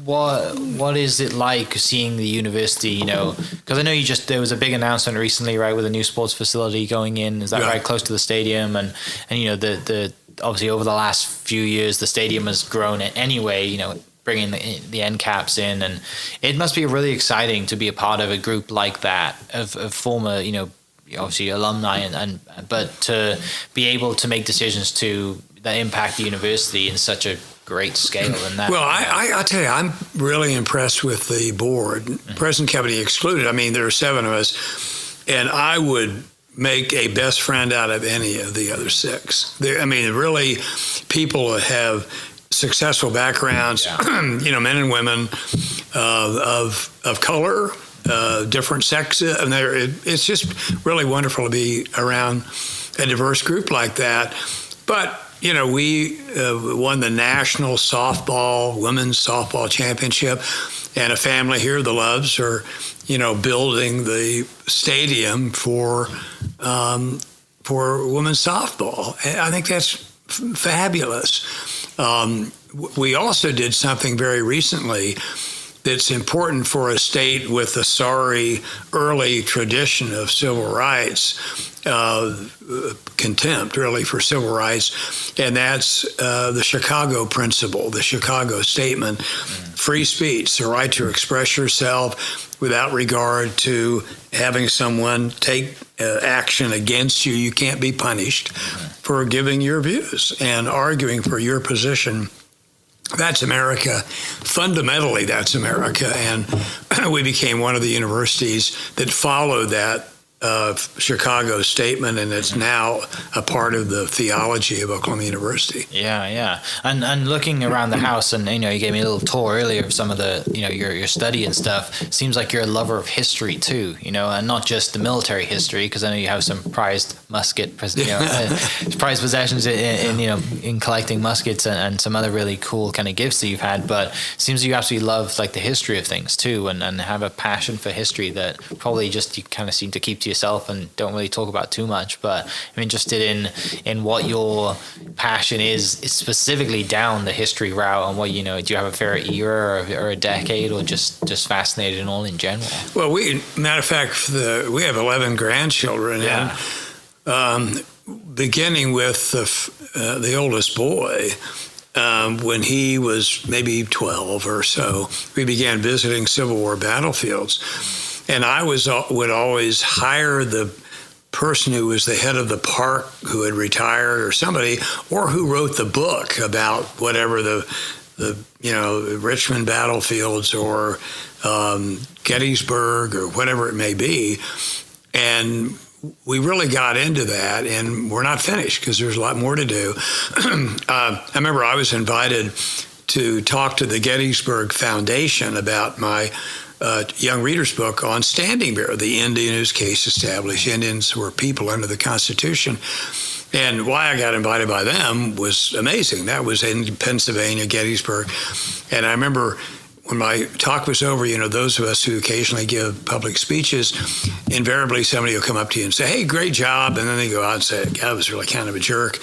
what is it like seeing the university, because I know there was a big announcement recently, right, with a new sports facility going in, is that right, close to the stadium, and the obviously over the last few years the stadium has grown anyway, bringing the end caps in, and it must be really exciting to be a part of a group like that of former, obviously alumni, but to be able to make decisions that impact the university in such a great scale. And that. Well, I tell you, I'm really impressed with the board, President Company excluded. I mean, there are 7 of us, and I would make a best friend out of any of the other 6. Really, people that have successful backgrounds, men and women of color, different sexes, and it's just really wonderful to be around a diverse group like that. But we won the national women's softball championship, and a family here, the Loves, are building the stadium for women's softball. And I think that's fabulous. We also did something very recently that's important for a state with a sorry early tradition of civil rights, contempt really for civil rights, and that's the Chicago Principle, the Chicago Statement, free speech, the right to express yourself without regard to having someone take action against you. You can't be punished for giving your views and arguing for your position. That's America. Fundamentally, that's America. And we became one of the universities that followed that Chicago statement, and it's now a part of the theology of Oklahoma University. Yeah. And looking around the house, and you gave me a little tour earlier of some of the your study and stuff. Seems like you're a lover of history too, and not just the military history, because I know you have some prized prized possessions in collecting muskets and some other really cool kind of gifts that you've had. But it seems you absolutely love like the history of things too, and have a passion for history that probably just you kind of seem to keep to to yourself and don't really talk about too much, but I'm interested in what your passion is specifically down the history route, and what, do you have a favorite era or a decade, or just fascinated in all in general? Well, matter of fact, we have 11 grandchildren, and beginning with the oldest boy, when he was maybe 12 or so, we began visiting Civil War battlefields. And I would always hire the person who was the head of the park, who had retired, or somebody, or who wrote the book about whatever the Richmond battlefields or Gettysburg or whatever it may be. And we really got into that, and we're not finished because there's a lot more to do. I remember I was invited to talk to the Gettysburg Foundation about my young reader's book on Standing Bearer, the Indian whose case established Indians were people under the Constitution. And why I got invited by them was amazing. That was in Pennsylvania, Gettysburg. And I remember when my talk was over, those of us who occasionally give public speeches, invariably somebody will come up to you and say, "Hey, great job." And then they go out and say, "I was really kind of a jerk."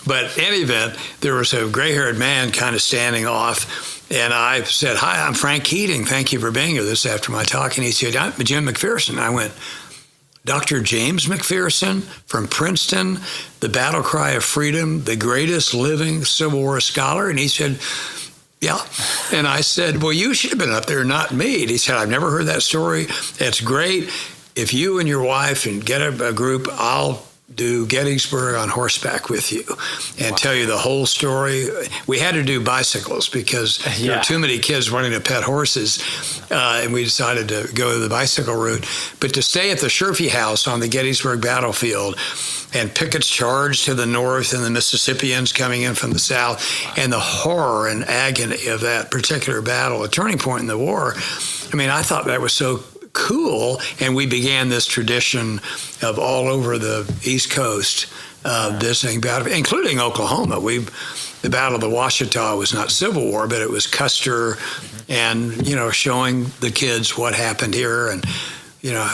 But in any event, there was a gray-haired man kind of standing off, and I said, "Hi, I'm Frank Keating. Thank you for being here." This after my talk. And he said, "I'm Jim McPherson." I went, "Dr. James McPherson from Princeton, the battle cry of freedom, the greatest living Civil War scholar?" And he said, "Yeah." And I said, "Well, you should have been up there, not me." And he said, "I've never heard that story. That's great. If you and your wife and get a group, I'll do Gettysburg on horseback with you and tell you the whole story." We had to do bicycles because there were too many kids wanting to pet horses, and we decided to go the bicycle route. But to stay at the Sherfy House on the Gettysburg battlefield, and Pickett's charge to the north and the Mississippians coming in from the south, and the horror and agony of that particular battle, a turning point in the war. I mean, I thought that was so cool, and we began this tradition of all over the East Coast visiting battle, including Oklahoma. The Battle of the Washita was not Civil War, but it was Custer, and showing the kids what happened here, and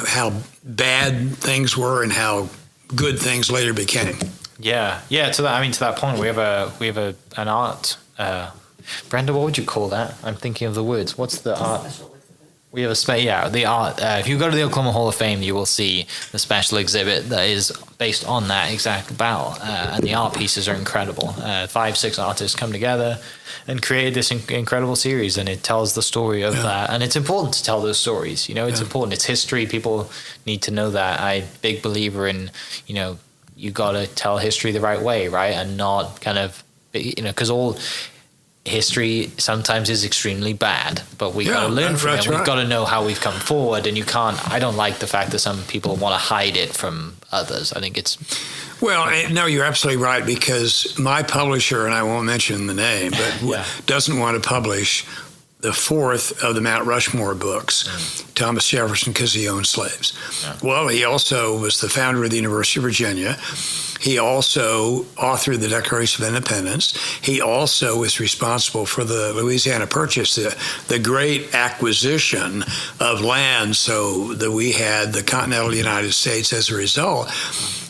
how bad things were and how good things later became. Yeah. To that point, we have an art. Brenda, what would you call that? I'm thinking of the words. What's the art? We have the art. If you go to the Oklahoma Hall of Fame, you will see the special exhibit that is based on that exact battle, and the art pieces are incredible. 5-6 artists come together and created this incredible series, and it tells the story of that. And it's important to tell those stories. It's important. It's history. People need to know that. I'm a big believer in, you got to tell history the right way, right, and not kind of, because all history sometimes is extremely bad, but we got to learn from it. We've got to know how we've come forward, and I don't like the fact that some people want to hide it from others. I think it's... Well, no, you're absolutely right, because my publisher, and I won't mention the name, but doesn't want to publish the fourth of the Mount Rushmore books, Thomas Jefferson, because he owned slaves. Yeah. Well, he also was the founder of the University of Virginia. He also authored the Declaration of Independence. He also was responsible for the Louisiana Purchase, the great acquisition of land, so that we had the continental United States as a result.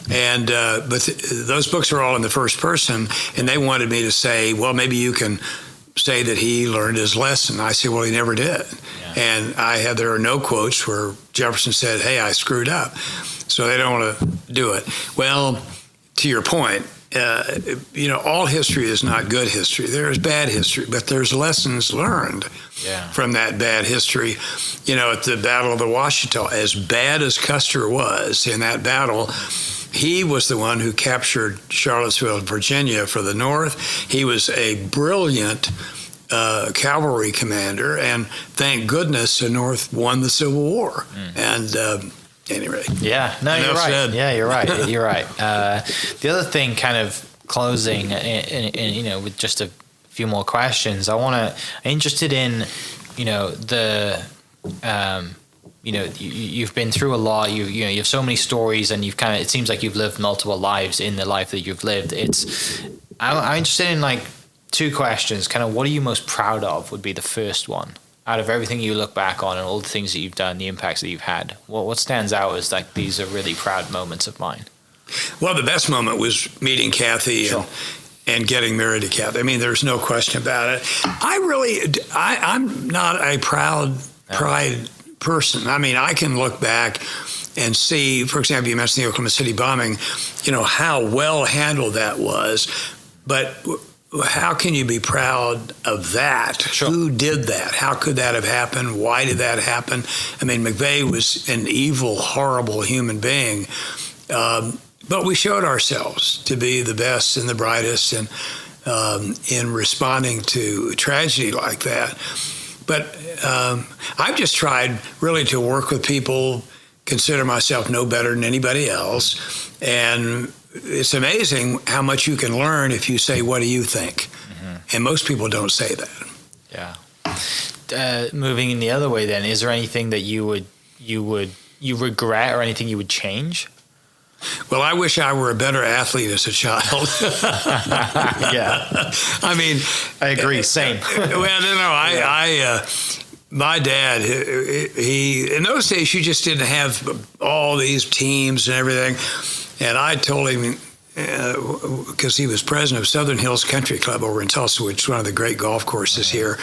And but those books are all in the first person, and they wanted me to say, well, maybe you can say that he learned his lesson. I said, well, he never did. Yeah. And there are no quotes where Jefferson said, hey, I screwed up. So they don't want to do it. Well, to your point, all history is not good history. There is bad history, but there's lessons learned from that bad history. At the Battle of the Washita, as bad as Custer was in that battle, he was the one who captured Charlottesville, Virginia for the North. He was a brilliant cavalry commander, and thank goodness the North won the Civil War. And anyway. Yeah, no, you're right. Said. Yeah, you're right. You're right. The other thing, kind of closing, and with just a few more questions, I'm interested in, you've been through a lot. You have so many stories, and it seems like you've lived multiple lives in the life that you've lived. I'm interested in two questions. Kind of, what are you most proud of? Would be the first one. out of everything you look back on and all the things that you've done, the impacts that you've had, what stands out is like these are really proud moments of mine? Well, the best moment was meeting Kathy Sure. and getting married to Kathy. I mean, there's no question about it. I'm not a pride person. I mean, I can look back and see, for example, you mentioned the Oklahoma City bombing, how well handled that was. But how can you be proud of that? Sure. Who did that? How could that have happened? Why did that happen? I mean, McVeigh was an evil, horrible human being. But we showed ourselves to be the best and the brightest and in responding to tragedy like that. But I've just tried really to work with people, consider myself no better than anybody else. And it's amazing how much you can learn if you say, what do you think? Mm-hmm. And most people don't say that. Yeah. Moving in the other way then, is there anything that you regret or anything you would change? Well, I wish I were a better athlete as a child. Yeah. I mean, I agree. Same. Well, my dad, he in those days, you just didn't have all these teams and everything. And I told him, because he was president of Southern Hills Country Club over in Tulsa, which is one of the great golf courses here.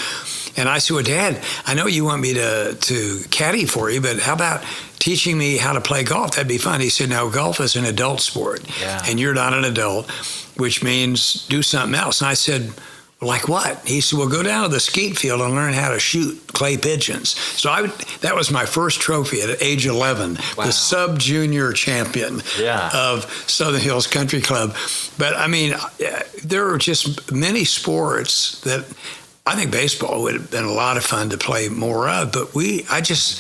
And I said, well, Dad, I know you want me to caddy for you, but how about teaching me how to play golf? That'd be fun. He said, no, golf is an adult sport, and you're not an adult, which means do something else. And I said, like what? He said, well, go down to the skeet field and learn how to shoot clay pigeons. So that was my first trophy at age 11, wow. The sub-junior champion of Southern Hills Country Club. But, I mean, there are just many sports that I think baseball would have been a lot of fun to play more of, but I just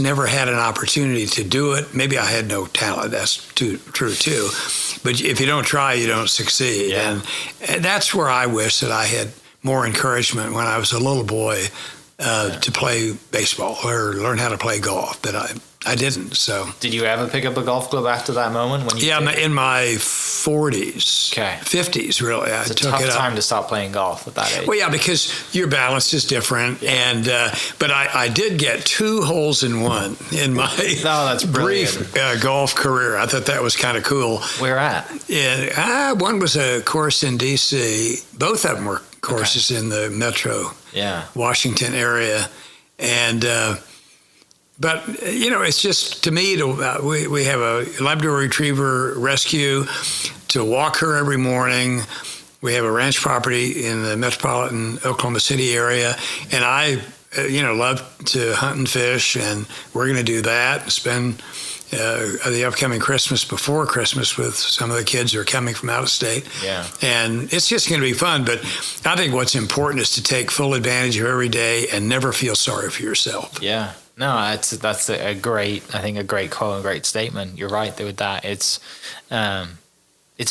never had an opportunity to do it. Maybe I had no talent. That's true too. But if you don't try, you don't succeed. Yeah. And that's where I wish that I had more encouragement when I was a little boy to play baseball or learn how to play golf. But I didn't. So. Did you ever pick up a golf club after that moment? In my 40s, 50s, really. It's a tough time to stop playing golf at that age. Well, yeah, because your balance is different. And but I did get 2 holes in one in my that's brief golf career. I thought that was kind of cool. Where at? Yeah, one was a course in D.C. Both of them were courses in the metro Washington area. And but, it's just, to me, we have a Labrador Retriever rescue, to walk her every morning. We have a ranch property in the metropolitan Oklahoma City area. And I, love to hunt and fish, and we're going to do that, spend the upcoming Christmas before Christmas with some of the kids who are coming from out of state. Yeah. And it's just going to be fun. But I think what's important is to take full advantage of every day and never feel sorry for yourself. Yeah. No, that's a great call and great statement. You're right there with that. It's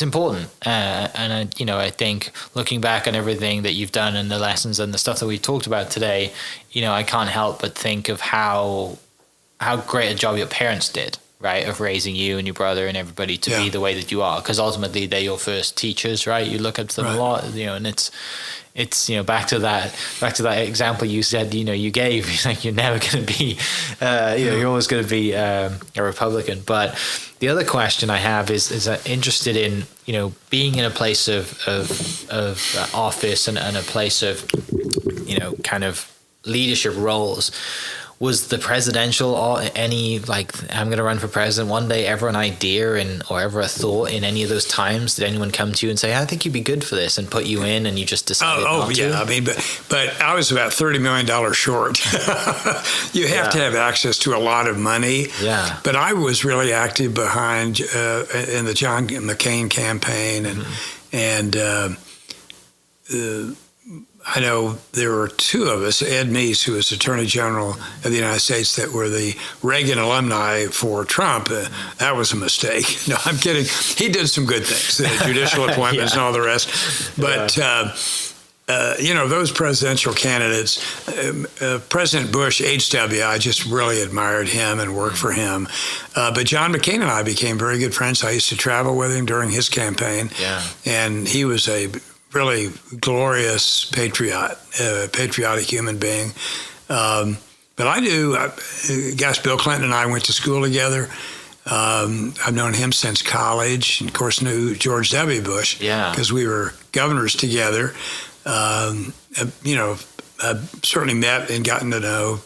important, and I think looking back on everything that you've done and the lessons and the stuff that we talked about today, I can't help but think of how great a job your parents did, right, of raising you and your brother and everybody to be the way that you are, because ultimately they're your first teachers, right? You look up to them a lot, and it's back to that example you said you gave, like you're never going to be you're always going to be a Republican. But the other question I have is interested in being in a place of office and a place of kind of leadership roles. Was the presidential or any, like, I'm going to run for president one day, ever an idea or ever a thought in any of those times? Did anyone come to you and say, I think you'd be good for this, and put you in, and you just decided not to? I mean, but I was about $30 million short. You have to have access to a lot of money. Yeah. But I was really active behind in the John McCain campaign, and I know there were 2 of us, Ed Meese, who was Attorney General of the United States, that were the Reagan alumni for Trump. That was a mistake. No, I'm kidding. He did some good things, judicial appointments and all the rest. But, those presidential candidates, President Bush, H.W., I just really admired him and worked for him. But John McCain and I became very good friends. I used to travel with him during his campaign. Yeah. And he was a really glorious patriotic human being. But I do, gosh, Bill Clinton and I went to school together. I've known him since college, and of course knew George W. Bush because we were governors together. I've certainly met and gotten to know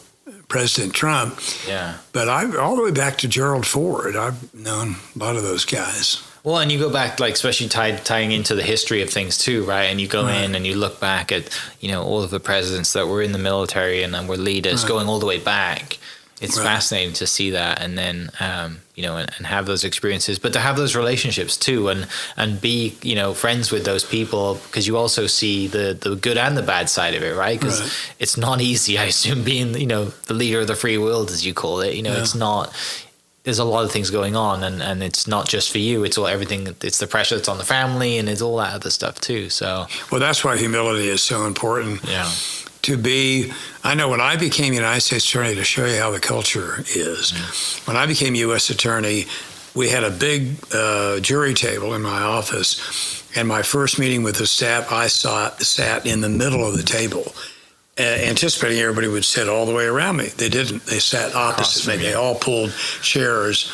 President Trump. Yeah. But all the way back to Gerald Ford, I've known a lot of those guys. Well, and you go back, like, especially tying into the history of things too, right? And you go in and you look back at, all of the presidents that were in the military and then were leaders going all the way back. It's fascinating to see that, and then and have those experiences, but to have those relationships too, and be friends with those people, because you also see the good and the bad side of it, right? Because it's not easy, I assume, being the leader of the free world, as you call it. It's not. There's a lot of things going on, and it's not just for you. It's everything. It's the pressure that's on the family, and it's all that other stuff too. So, well, that's why humility is so important. Yeah. I know when I became United States Attorney, to show you how the culture is, when I became U.S. Attorney, we had a big jury table in my office, and my first meeting with the staff, I sat in the middle of the table, anticipating everybody would sit all the way around me. They didn't. They sat opposite me. They all pulled chairs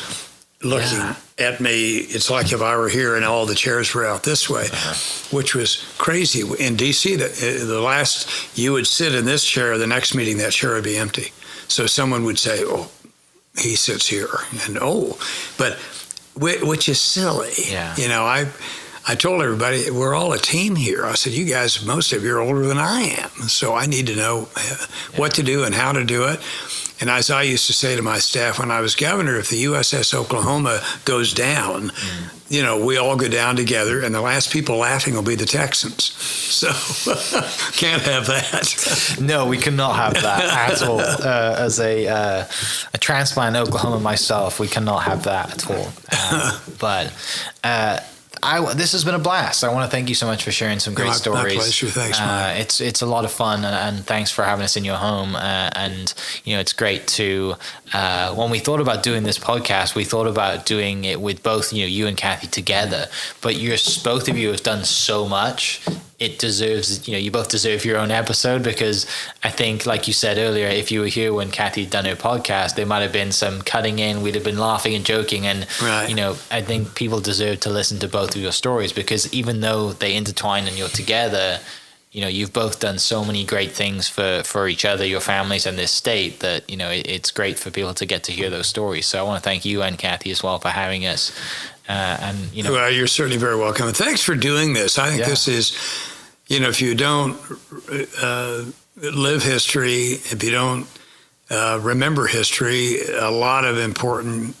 looking at me. It's like if I were here and all the chairs were out this way, which was crazy. In D.C., the last you would sit in this chair, the next meeting that chair would be empty. So someone would say, "Oh, he sits here," and but which is silly. Yeah. I told everybody we're all a team here. I said, "You guys, most of you are older than I am, so I need to know what to do and how to do it." And as I used to say to my staff when I was governor, if the USS Oklahoma goes down, we all go down together, and the last people laughing will be the Texans. So can't have that. No, we cannot have that at all. As a transplant in Oklahoma myself, we cannot have that at all. This has been a blast. I want to thank you so much for sharing some great stories. My pleasure. Thanks, Mike. It's a lot of fun, and thanks for having us in your home. And it's great to when we thought about doing this podcast, we thought about doing it with both you and Kathy together. But both of you have done so much. It deserves, you both deserve your own episode, because I think, like you said earlier, if you were here when Kathy had done her podcast, there might have been some cutting in. We'd have been laughing and joking. And, I think people deserve to listen to both of your stories, because even though they intertwine and you're together, you've both done so many great things for each other, your families, and this state, that, it's great for people to get to hear those stories. So I want to thank you and Kathy as well for having us. Well, you're certainly very welcome. And thanks for doing this. I think this is, if you don't live history, if you don't remember history, a lot of important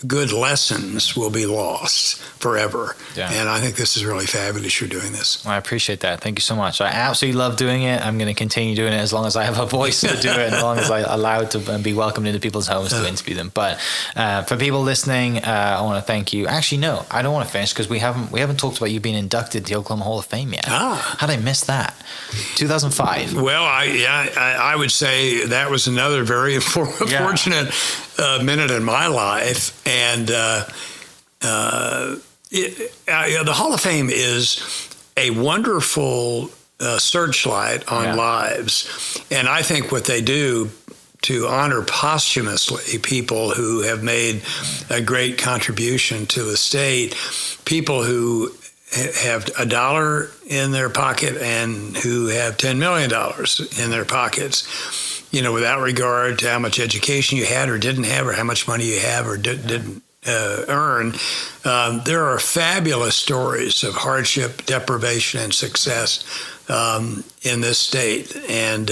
good lessons will be lost forever. Yeah. And I think this is really fabulous you're doing this. Well, I appreciate that. Thank you so much. I absolutely love doing it. I'm going to continue doing it as long as I have a voice to do it, and as long as I'm allowed to be welcomed into people's homes to interview them. But for people listening, I want to thank you. Actually, no, I don't want to finish, because we haven't talked about you being inducted to the Oklahoma Hall of Fame yet. How did I miss that? 2005. Well, I would say that was another very fortunate minute in my life. And the Hall of Fame is a wonderful searchlight on lives. And I think what they do to honor posthumously people who have made a great contribution to the state, people who have $1 in their pocket and who have $10 million in their pockets, without regard to how much education you had or didn't have, or how much money you have or didn't earn. There are fabulous stories of hardship, deprivation, and success in this state. And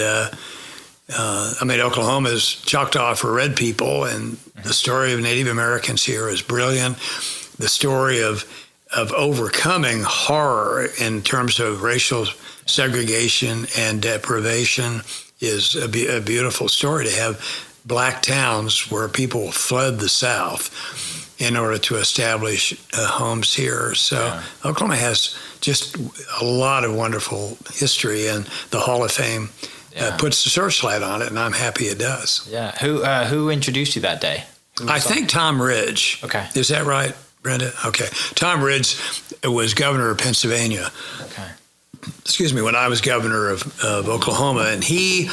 Oklahoma is Choctaw for red people, and the story of Native Americans here is brilliant. The story of overcoming horror in terms of racial segregation and deprivation is a beautiful story, to have black towns where people fled the South in order to establish homes here. So Oklahoma has just a lot of wonderful history, and the Hall of Fame puts the searchlight on it, and I'm happy it does. Yeah. Who introduced you that day? I think Tom Ridge. Okay. Is that right? Brenda? Okay. Tom Ridge was governor of Pennsylvania. Okay. Excuse me, when I was governor of Oklahoma, and he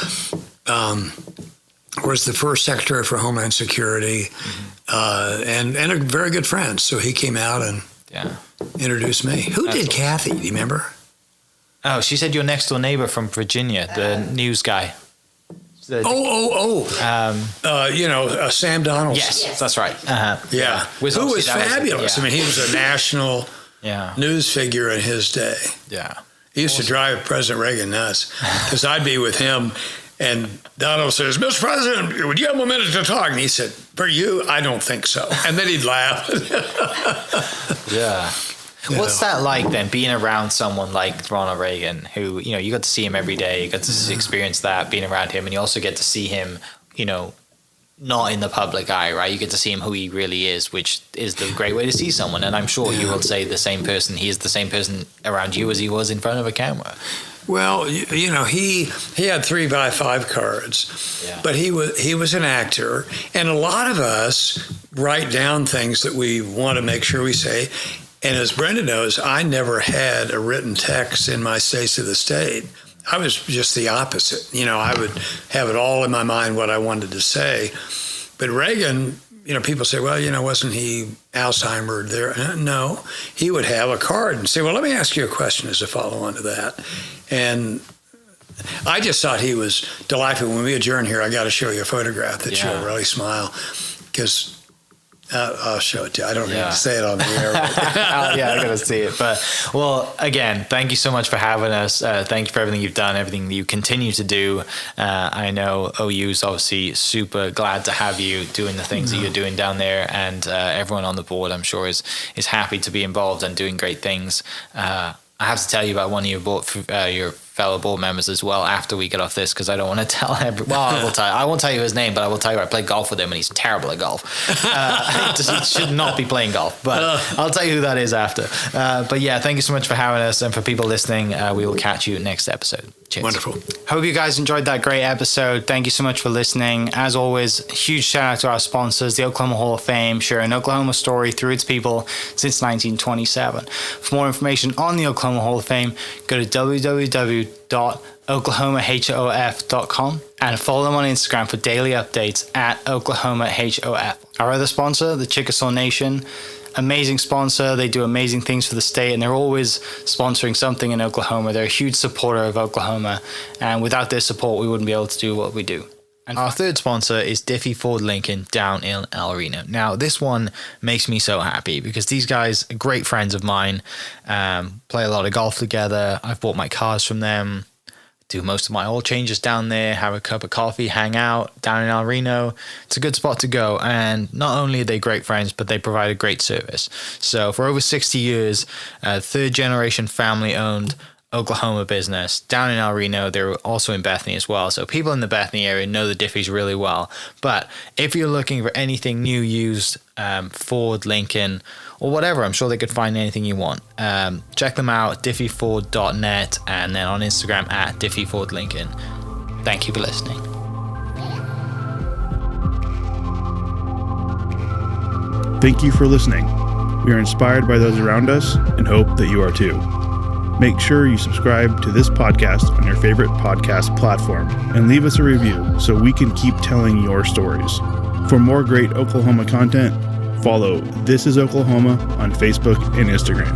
was the first secretary for Homeland Security, and a very good friend. So he came out and introduced me. Who did Kathy? Do you remember? Oh, she said your next door neighbor from Virginia, the news guy. Sam Donaldson. Yes, that's right. Yeah. Who was fabulous. I mean, he was a national news figure in his day. Yeah. He used to drive President Reagan nuts because I'd be with him and Donald says, Mr. President, would you have a minute to talk? And he said, for you, I don't think so. And then he'd laugh. Yeah. What's that like then, being around someone like Ronald Reagan, who, you got to see him every day, you got to experience that, being around him, and you also get to see him, not in the public eye, right? You get to see him who he really is, which is the great way to see someone. And I'm sure you will say the same person, he is the same person around you as he was in front of a camera. Well, he had 3x5 cards, but he was an actor, and a lot of us write down things that we want to make sure we say. And as Brenda knows, I never had a written text in my States of the State. I was just the opposite. I would have it all in my mind what I wanted to say. But Reagan, people say, well, wasn't he Alzheimer's there? No, he would have a card and say, well, let me ask you a question as a follow-on to that. And I just thought he was delightful. When we adjourn here, I got to show you a photograph that you'll really smile, because I'll show it to you. I don't need to say it on the air. I got to see it. But, well, again, thank you so much for having us. Thank you for everything you've done, everything that you continue to do. I know OU is obviously super glad to have you doing the things that you're doing down there, and everyone on the board, I'm sure, is happy to be involved and doing great things. I have to tell you about one of your fellow board members as well after we get off this, because I don't want to tell everyone. Well, I will tell you. I won't tell you his name, but I will tell you I played golf with him, and he's terrible at golf. He should not be playing golf, but I'll tell you who that is after. But yeah, thank you so much for having us, and for people listening, we will catch you next episode. Cheers. Wonderful. Hope you guys enjoyed that great episode. Thank you so much for listening. As always, huge shout out to our sponsors, the Oklahoma Hall of Fame, sharing Oklahoma story through its people since 1927. For more information on the Oklahoma Hall of Fame, go to www.oklahomahof.com and follow them on Instagram for daily updates at oklahomahof. Our other sponsor, the Chickasaw Nation, amazing sponsor. They do amazing things for the state, and they're always sponsoring something in Oklahoma. They're a huge supporter of Oklahoma, and without their support, we wouldn't be able to do what we do. And our third sponsor is Diffie Ford Lincoln down in El Reno. Now, this one makes me so happy because these guys are great friends of mine, play a lot of golf together. I've bought my cars from them, do most of my oil changes down there, have a cup of coffee, hang out down in El Reno. It's a good spot to go. And not only are they great friends, but they provide a great service. So for over 60 years, third generation family owned Oklahoma business down in El Reno. They're also in Bethany as well. So people in the Bethany area know the Diffies really well. But if you're looking for anything new, used, Ford, Lincoln, or whatever, I'm sure they could find anything you want. Check them out, diffieford.net, and then on Instagram at diffiefordlincoln. Thank you for listening. Thank you for listening. We are inspired by those around us and hope that you are too. Make sure you subscribe to this podcast on your favorite podcast platform and leave us a review so we can keep telling your stories. For more great Oklahoma content, follow This Is Oklahoma on Facebook and Instagram.